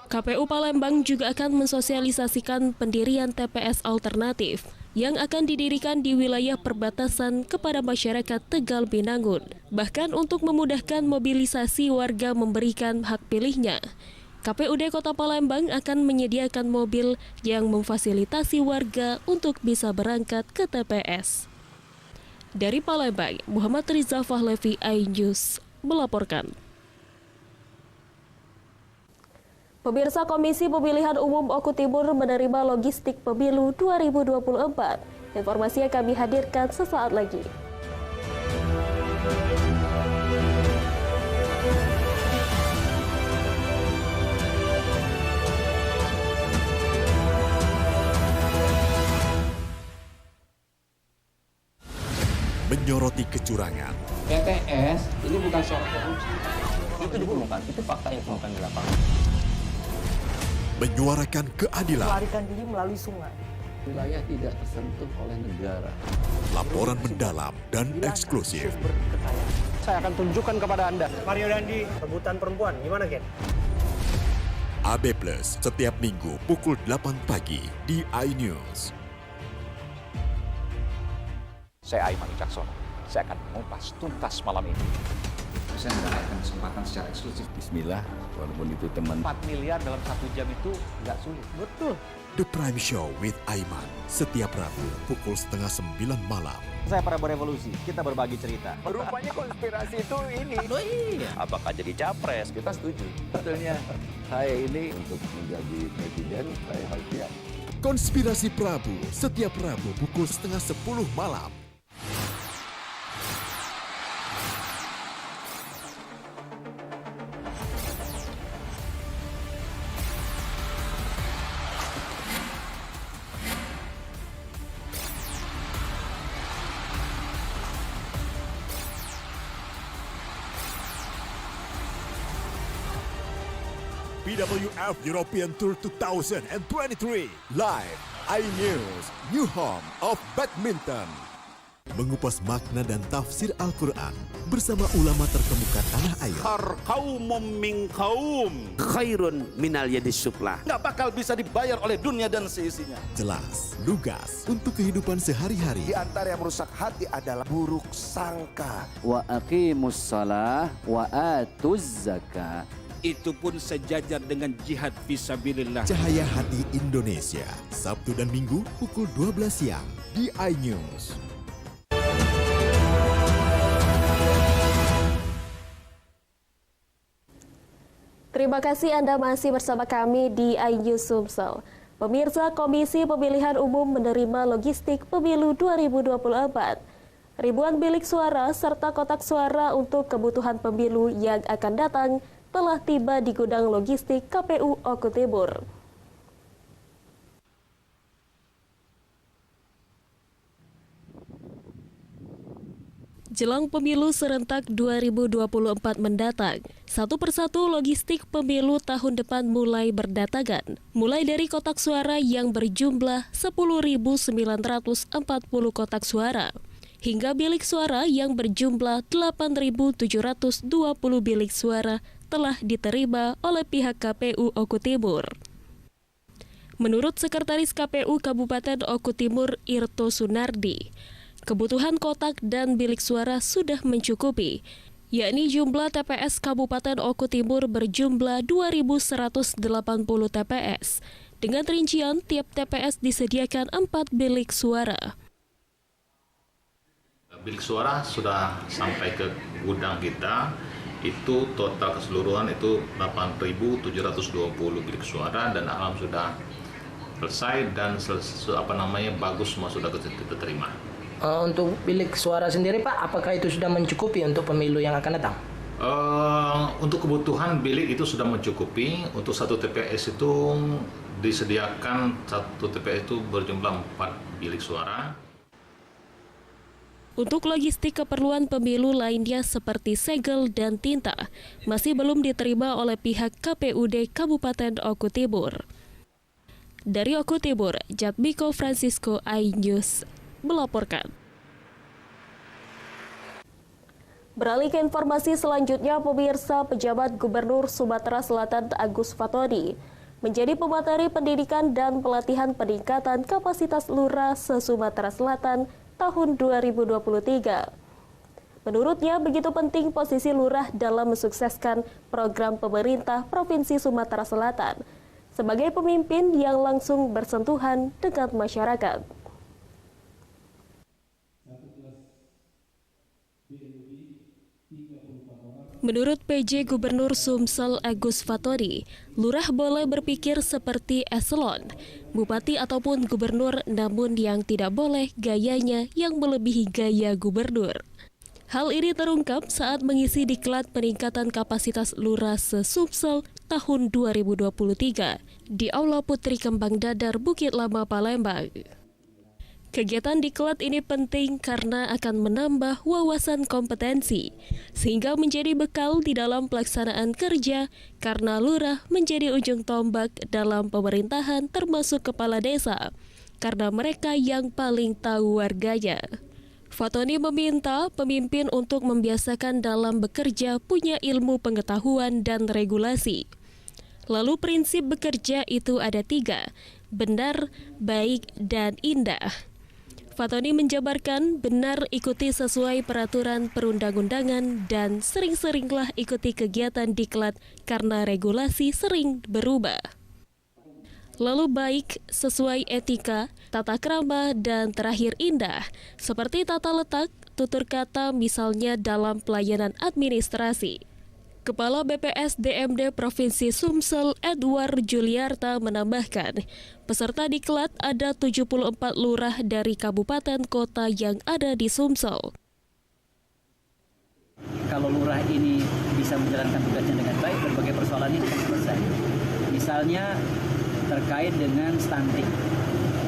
S12: KPU Palembang juga akan mensosialisasikan pendirian TPS alternatif yang akan didirikan di wilayah perbatasan kepada masyarakat Tegal Binangun. Bahkan untuk memudahkan mobilisasi warga memberikan hak pilihnya, KPUD Kota Palembang akan menyediakan mobil yang memfasilitasi warga untuk bisa berangkat ke TPS. Dari Palembang, Muhammad Riza Fahlevi iNews melaporkan. Pemirsa, Komisi Pemilihan Umum Oku Timur menerima logistik pemilu 2024 Informasi yang kami hadirkan sesaat lagi.
S10: Menyoroti kecurangan,
S1: PTS ini bukan soal korupsi. Itu ditemukan, itu fakta yang ditemukan di lapangan.
S10: menyuarakan keadilan,
S2: melarikan diri melalui sungai.
S1: Wilayah tidak tersentuh oleh negara.
S10: laporan mendalam dan eksklusif.
S2: Saya akan tunjukkan kepada Anda. Mario Dandi, rebutan perempuan, gimana Ken?
S10: AB Plus setiap minggu pukul 8 pagi di iNews.
S20: Saya Aiman Wicaksono. Saya akan mengupas tuntas malam ini.
S21: Saya mendapatkan kesempatan secara eksklusif.
S20: Bismillah, walaupun itu teman.
S21: 4 miliar dalam 1 jam itu nggak sulit.
S2: Betul.
S10: The Prime Show with Aiman setiap Rabu pukul 8:30 malam.
S21: Saya Prabowo Revolusi, kita berbagi cerita.
S20: Rupanya konspirasi itu ini.
S21: Oh iya.
S20: Apakah jadi capres? Kita setuju. Sebetulnya saya ini untuk menjadi presiden, saya harus siap.
S10: Konspirasi Prabu setiap Rabu pukul 9:30 malam. BWF European Tour 2023 live iNews, new home of badminton. Mengupas makna dan tafsir Al-Quran bersama ulama terkemuka tanah air.
S22: Kaumum min kaum khairun minal yadis sufla. Nggak bakal bisa dibayar oleh dunia dan seisinya.
S10: Jelas, lugas untuk kehidupan sehari-hari.
S22: Di antara yang merusak hati adalah buruk sangka.
S23: Wa aqimus shalah wa atuz zakah.
S22: Itu pun sejajar dengan jihad fisabilillah.
S10: Cahaya Hati Indonesia, Sabtu dan Minggu pukul 12 siang di iNews.
S12: Terima kasih Anda masih bersama kami di iNews Sumsel. Pemirsa, Komisi Pemilihan Umum menerima logistik pemilu 2024. Ribuan bilik suara serta kotak suara untuk kebutuhan pemilu yang akan datang telah tiba di gudang logistik KPU Oku Timur. Jelang pemilu serentak 2024 mendatang, satu persatu logistik pemilu tahun depan mulai berdatangan. Mulai dari kotak suara yang berjumlah 10.940 kotak suara, hingga bilik suara yang berjumlah 8.720 bilik suara telah diterima oleh pihak KPU Oku Timur. Menurut Sekretaris KPU Kabupaten Oku Timur Irto Sunardi, kebutuhan kotak dan bilik suara sudah mencukupi, yakni jumlah TPS Kabupaten Oku Timur berjumlah 2.180 TPS, dengan rincian tiap TPS disediakan 4 bilik suara.
S24: Bilik suara sudah sampai ke gudang kita, itu total keseluruhan itu 8.720 bilik suara dan alam sudah selesai dan bagus semua sudah kita terima.
S2: Untuk bilik suara sendiri Pak, apakah itu sudah mencukupi untuk pemilu yang akan datang?
S24: Untuk kebutuhan bilik itu sudah mencukupi. Untuk satu TPS itu disediakan satu TPS itu berjumlah 4 bilik suara.
S12: Untuk logistik keperluan pemilu lainnya seperti segel dan tinta masih belum diterima oleh pihak KPUD Kabupaten Oku Timur. Dari Oku Timur, Jatmiko Francisco iNews melaporkan. Beralih ke informasi selanjutnya, pemirsa, pejabat Gubernur Sumatera Selatan Agus Fatoni menjadi pemateri pendidikan dan pelatihan peningkatan kapasitas lurah se-Sumatera Selatan tahun 2023. Menurutnya, begitu penting posisi lurah dalam mensukseskan program pemerintah Provinsi Sumatera Selatan sebagai pemimpin yang langsung bersentuhan dengan masyarakat. Menurut PJ Gubernur Sumsel Agus Fatoni, lurah boleh berpikir seperti eselon, bupati ataupun gubernur, namun yang tidak boleh gayanya yang melebihi gaya gubernur. Hal ini terungkap saat mengisi diklat peningkatan kapasitas lurah se-Sumsel tahun 2023 di Aula Putri Kembang Dadar, Bukit Lama, Palembang. Kegiatan diklat ini penting karena akan menambah wawasan kompetensi, sehingga menjadi bekal di dalam pelaksanaan kerja karena lurah menjadi ujung tombak dalam pemerintahan termasuk kepala desa, karena mereka yang paling tahu warganya. Fatoni meminta pemimpin untuk membiasakan dalam bekerja punya ilmu pengetahuan dan regulasi. Lalu prinsip bekerja itu ada 3, benar, baik, dan indah. Fatoni menjabarkan benar ikuti sesuai peraturan perundang-undangan dan sering-seringlah ikuti kegiatan diklat karena regulasi sering berubah. Lalu baik sesuai etika, tata krama, dan terakhir indah, seperti tata letak, tutur kata misalnya dalam pelayanan administrasi. Kepala BPS DMD Provinsi Sumsel Edward Juliarta menambahkan, peserta diklat ada 74 lurah dari kabupaten kota yang ada di Sumsel.
S21: Kalau lurah ini bisa menjalankan tugasnya dengan baik, berbagai persoalan ini akan selesai. Misalnya terkait dengan stunting.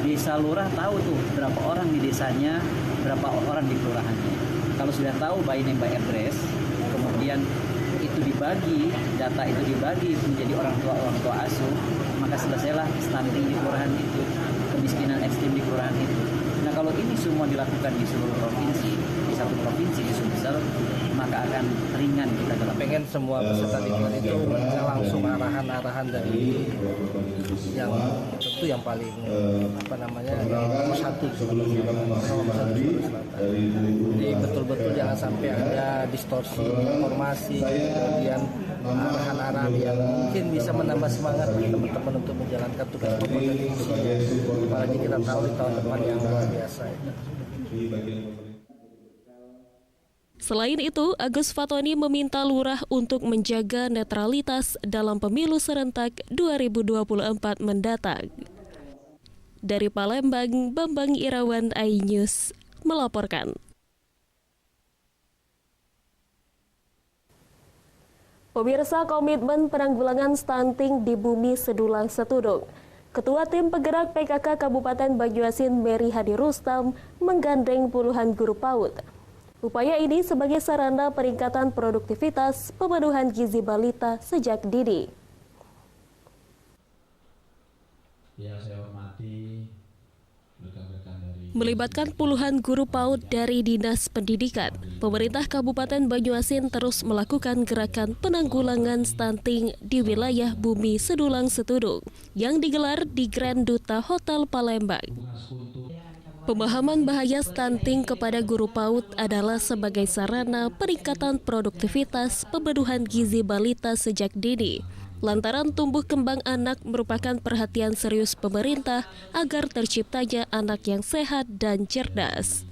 S21: Desa lurah tahu tuh berapa orang di desanya, berapa orang di kelurahannya. Kalau sudah tahu by name by address, kemudian itu dibagi, data itu dibagi menjadi orang tua asuh, maka selesailah stunting di kelurahan itu, kemiskinan ekstrim di kelurahan itu. Nah, kalau ini semua dilakukan di seluruh provinsi, di satu provinsi di Sumsel, maka akan ringan kita dalam.
S2: Pengen semua peserta diklat itu langsung arahan-arahan dari yang tentu yang paling nomor satu Jadi betul-betul jangan sampai ada distorsi informasi, kemudian arahan-arahan yang mungkin bisa menambah semangat teman-teman untuk menjalankan tugas pokok dan fungsi. Apalagi kita tahu di tahun depan yang luar biasa.
S12: Selain itu, Agus Fatoni meminta lurah untuk menjaga netralitas dalam pemilu serentak 2024 mendatang. Dari Palembang, Bambang Irawan, iNews melaporkan. Pemirsa, komitmen penanggulangan stunting di Bumi Sedulang Setudung. Ketua Tim Penggerak PKK Kabupaten Banyuasin Mary Hadi Rustam menggandeng puluhan guru PAUD. Upaya ini sebagai sarana peningkatan produktivitas pemenuhan gizi balita sejak dini.
S3: Yang saya hormati rekan-rekan dari
S12: Melibatkan puluhan guru PAUD dari Dinas Pendidikan, pemerintah Kabupaten Banyuasin terus melakukan gerakan penanggulangan stunting di wilayah Bumi Sedulang Setudung yang digelar di Grand Duta Hotel Palembang. Pemahaman bahaya stunting kepada guru PAUD adalah sebagai sarana peningkatan produktivitas pemenuhan gizi balita sejak dini. Lantaran tumbuh kembang anak merupakan perhatian serius pemerintah agar terciptanya anak yang sehat dan cerdas.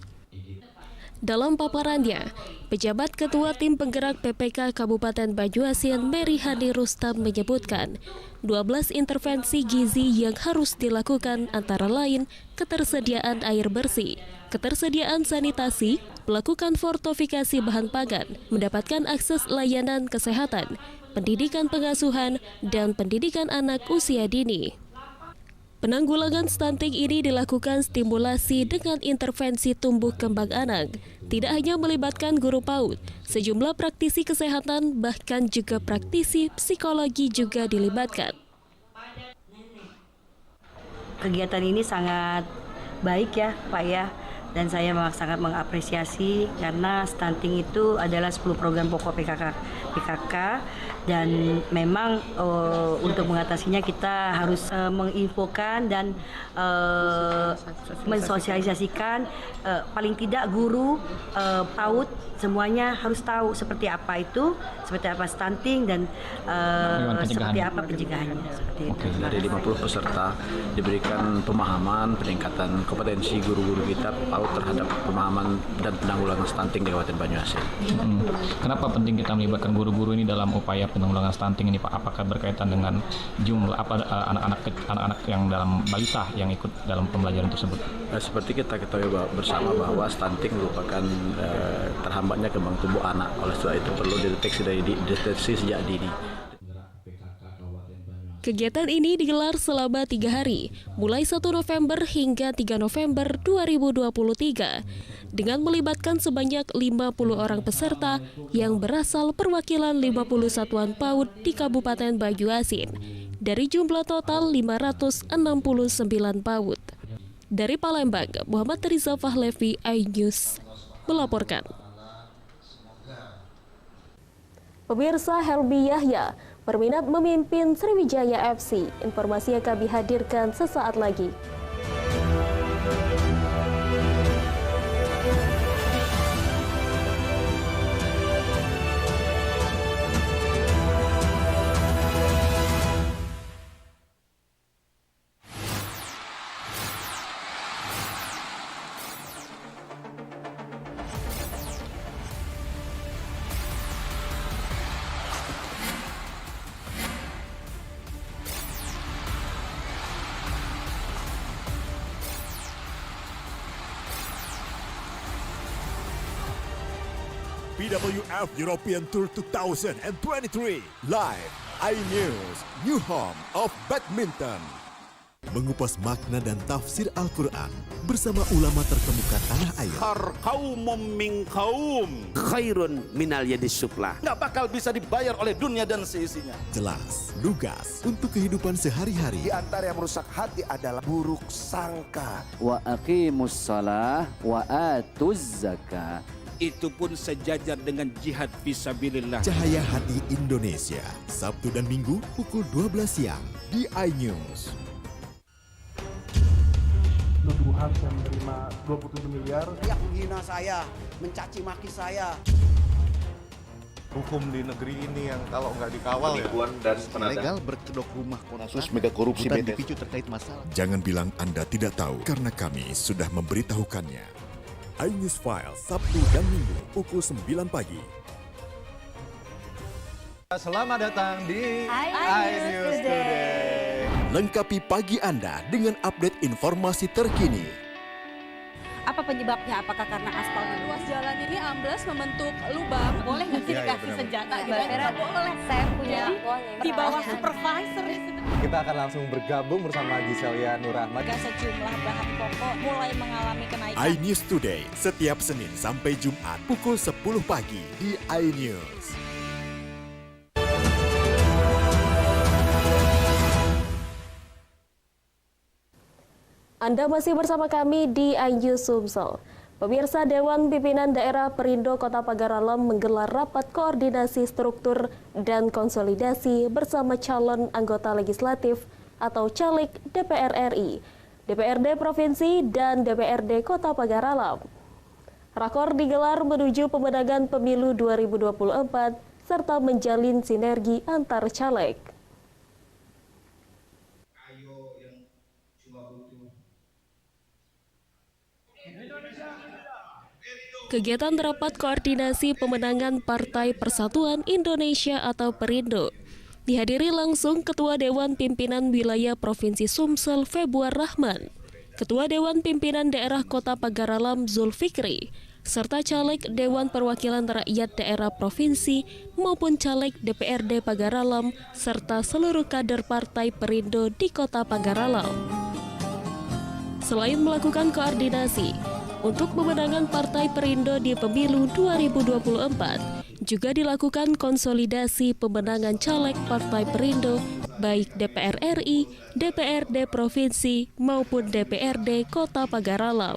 S12: Dalam paparannya, pejabat Ketua Tim Penggerak PPK Kabupaten Banyuasin Mary Hadi Rustam menyebutkan 12 intervensi gizi yang harus dilakukan antara lain ketersediaan air bersih, ketersediaan sanitasi, melakukan fortifikasi bahan pangan, mendapatkan akses layanan kesehatan, pendidikan pengasuhan, dan pendidikan anak usia dini. Penanggulangan stunting ini dilakukan stimulasi dengan intervensi tumbuh kembang anak. Tidak hanya melibatkan guru PAUD, sejumlah praktisi kesehatan bahkan juga praktisi psikologi juga dilibatkan.
S4: Kegiatan ini sangat baik ya Pak ya, dan saya sangat mengapresiasi karena stunting itu adalah 10 program pokok PKK dan memang untuk mengatasinya kita harus menginfokan dan mensosialisasikan paling tidak guru PAUD semuanya harus tahu seperti apa stunting dan seperti apa pencegahannya.
S3: Oke, dari 50 peserta diberikan pemahaman peningkatan kompetensi guru-guru kita PAUD terhadap pemahaman dan penanggulangan stunting di Kabupaten Banyuasin.
S5: Kenapa penting kita melibatkan guru-guru ini dalam upaya penanggulangan stunting ini Pak? Apakah berkaitan dengan jumlah anak-anak yang dalam balita yang ikut dalam pembelajaran tersebut?
S3: Seperti kita ketahui bersama bahwa stunting merupakan terhambatnya kembang tubuh anak. Oleh sebab itu perlu dideteksi sejak dini.
S12: Kegiatan ini digelar selama 3 hari, mulai 1 November hingga 3 November 2023, dengan melibatkan sebanyak 50 orang peserta yang berasal perwakilan 50 satuan PAUD di Kabupaten Banyuasin, dari jumlah total 569 PAUD. Dari Palembang, Muhammad Riza Fahlevi, iNews, melaporkan. Pemirsa, Helmi Yahya berminat memimpin Sriwijaya FC. Informasi yang kami hadirkan sesaat lagi.
S10: BWF European Tour 2023 live iNews, new home of badminton. Mengupas makna dan tafsir Al-Quran bersama ulama terkemuka tanah air.
S22: Kaumum min kaum khairun minal yadis sufla. Nggak bakal bisa dibayar oleh dunia dan seisinya.
S10: Jelas, lugas untuk kehidupan sehari-hari.
S6: Di antara yang merusak hati adalah buruk sangka.
S23: Wa aqimus shalah wa atuz zakah.
S22: Itu pun sejajar dengan jihad fisabilillah.
S10: Cahaya Hati Indonesia, Sabtu dan Minggu pukul 12 siang di iNews.
S7: Nuduhan saya menerima 27 miliar.
S6: Yang menghina saya, mencaci maki saya.
S8: Hukum di negeri ini yang kalau nggak dikawal
S9: penipuan dan
S8: ilegal berkedok rumah kasus mega korupsi dipicu terkait masalah.
S10: Jangan bilang Anda tidak tahu karena kami sudah memberitahukannya. iNews File Sabtu dan Minggu pukul 9 pagi.
S8: Selamat datang di iNews Today.
S10: Lengkapi pagi Anda dengan update informasi terkini.
S25: Apa penyebabnya? Apakah karena aspal ruas jalan ini amblas membentuk lubang? Boleh nggak sih dikasih senjata? Tidak boleh. Saya punya di bawah supervisor.
S8: Kita akan langsung bergabung bersama Giselia Nurahmat.
S25: Sejumlah bahan pokok mulai mengalami kenaikan.
S10: iNews Today setiap Senin sampai Jumat pukul 10 pagi di iNews.
S12: Anda masih bersama kami di iNews Sumsel. Pemirsa, Dewan Pimpinan Daerah Perindo Kota Pagar Alam menggelar rapat koordinasi struktur dan konsolidasi bersama calon anggota legislatif atau caleg DPR RI, DPRD Provinsi, dan DPRD Kota Pagar Alam. Rakor digelar menuju pemenangan pemilu 2024 serta menjalin sinergi antar caleg. Kegiatan rapat koordinasi pemenangan Partai Persatuan Indonesia atau Perindo dihadiri langsung Ketua Dewan Pimpinan Wilayah Provinsi Sumsel Februar Rahman, Ketua Dewan Pimpinan Daerah Kota Pagar Alam Zulfikri, serta caleg Dewan Perwakilan Rakyat Daerah Provinsi maupun caleg DPRD Pagar Alam serta seluruh kader Partai Perindo di Kota Pagar Alam. Selain melakukan koordinasi untuk pemenangan Partai Perindo di pemilu 2024, juga dilakukan konsolidasi pemenangan caleg Partai Perindo baik DPR RI, DPRD Provinsi maupun DPRD Kota Pagar Alam.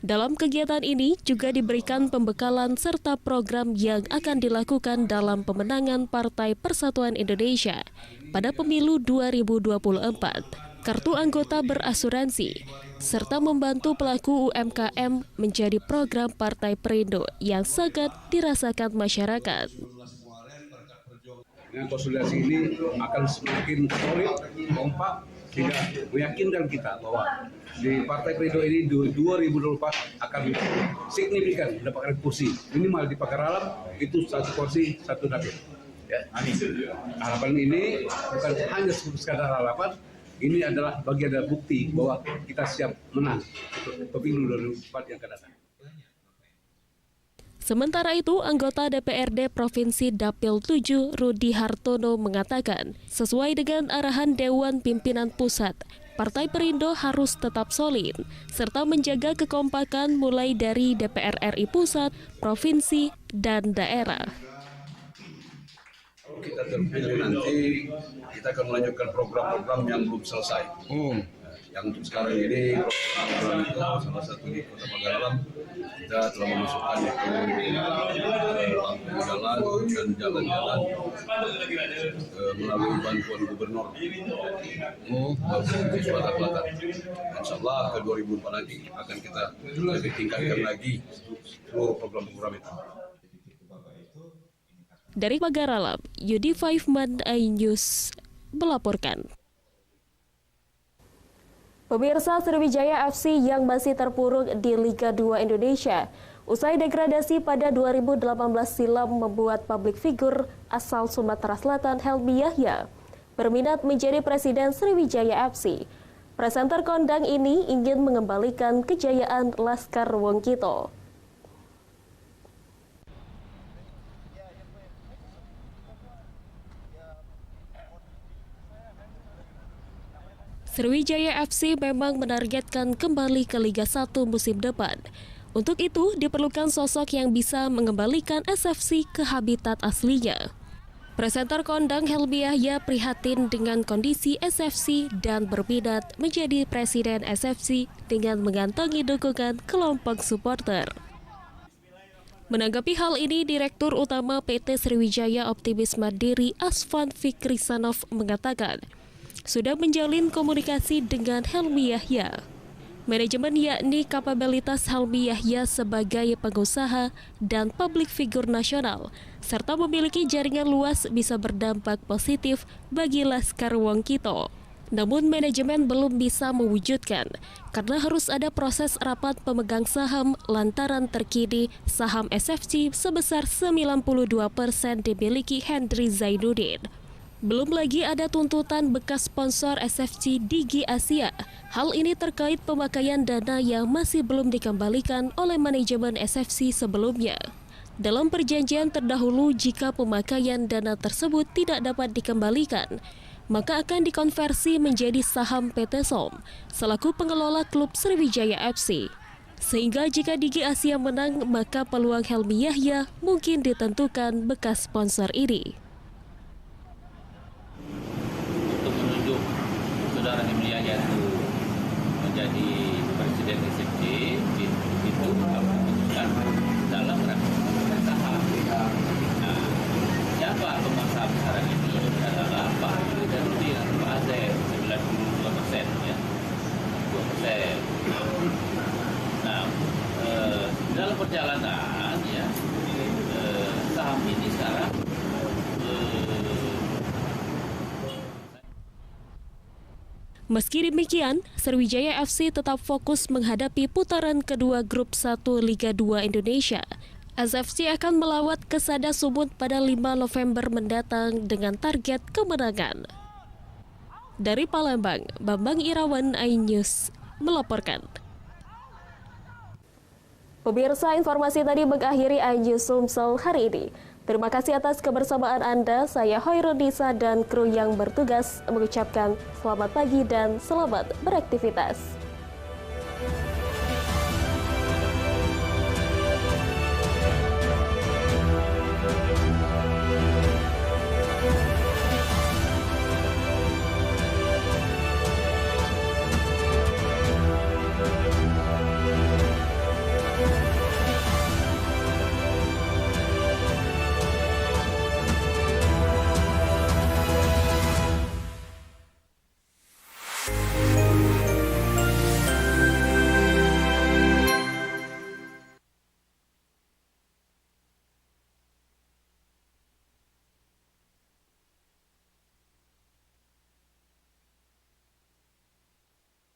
S12: Dalam kegiatan ini juga diberikan pembekalan serta program yang akan dilakukan dalam pemenangan Partai Persatuan Indonesia pada pemilu 2024. Kartu anggota berasuransi, serta membantu pelaku UMKM menjadi program Partai Perindo yang sangat dirasakan masyarakat.
S8: Dengan konsolidasi ini akan semakin solid, kompak,
S9: sehingga meyakinkan kita bahwa di Partai Perindo ini 2024 akan signifikan mendapatkan kursi minimal di Pagar Alam itu 1 kursi 1 dapil. Ya. Harapan ini bukan hanya sekadar harapan, ini adalah bagian dari bukti bahwa kita siap menang untuk pemilu 2024 yang akan datang.
S12: Sementara itu, anggota DPRD Provinsi Dapil 7, Rudi Hartono mengatakan, sesuai dengan arahan Dewan Pimpinan Pusat, Partai Perindo harus tetap solid, serta menjaga kekompakan mulai dari DPR RI Pusat, Provinsi, dan daerah.
S9: Kita terpilih nanti, kita akan melanjutkan program-program yang belum selesai. Yang untuk sekarang ini, program itu salah satu di Kota Pagar Alam, kita telah memasukkan lampu jalan dan jalan-jalan melalui bantuan gubernur di Sumatera Selatan. Insya Allah ke 2004 nanti akan kita lebih tingkatkan lagi seluruh program-program itu.
S12: Dari Pagar Alam, Yudi Faifman, iNews melaporkan.
S11: Pemirsa, Sriwijaya FC yang masih terpuruk di Liga 2 Indonesia usai degradasi pada 2018 silam membuat publik figur asal Sumatera Selatan Helmi Yahya berminat menjadi presiden Sriwijaya FC. Presenter kondang ini ingin mengembalikan kejayaan Laskar Wongkito.
S12: Sriwijaya FC memang menargetkan kembali ke Liga 1 musim depan. Untuk itu, diperlukan sosok yang bisa mengembalikan SFC ke habitat aslinya. Presenter kondang Helmi Yahya prihatin dengan kondisi SFC dan berminat menjadi presiden SFC dengan mengantongi dukungan kelompok supporter. Menanggapi hal ini, Direktur Utama PT Sriwijaya Optimis Mandiri Asvan Fikrisanov mengatakan, sudah menjalin komunikasi dengan Helmi Yahya. Manajemen yakni kapabilitas Helmi Yahya sebagai pengusaha dan publik figur nasional, serta memiliki jaringan luas bisa berdampak positif bagi Laskar Wongkito. Namun manajemen belum bisa mewujudkan, karena harus ada proses rapat pemegang saham lantaran terkini saham SFC sebesar 92% dimiliki Hendry Zainuddin. Belum lagi ada tuntutan bekas sponsor SFC Digi Asia. Hal ini terkait pemakaian dana yang masih belum dikembalikan oleh manajemen SFC sebelumnya. Dalam perjanjian terdahulu, jika pemakaian dana tersebut tidak dapat dikembalikan, maka akan dikonversi menjadi saham PT SOM selaku pengelola klub Sriwijaya FC. Sehingga jika Digi Asia menang, maka peluang Helmi Yahya mungkin ditentukan bekas sponsor ini.
S13: Saudara Helmi Yahya itu menjadi presiden SFC itu keputusan dalam rapat pemerintahan. Nah, siapa pengusaha besar ini adalah Pak Zainuddin, Pak Azeb 92%, ya, 2%. Nah, dalam perjalanan ya saham ini sekarang
S12: Meski demikian, Sriwijaya FC tetap fokus menghadapi putaran kedua Grup 1 Liga 2 Indonesia. SFC akan melawat ke Sada Sumut pada 5 November mendatang dengan target kemenangan. Dari Palembang, Bambang Irawan, iNews melaporkan.
S11: Pemirsa, informasi tadi mengakhiri iNews Sumsel hari ini. Terima kasih atas kebersamaan Anda. Saya Hoirunisa dan kru yang bertugas mengucapkan selamat pagi dan selamat beraktivitas.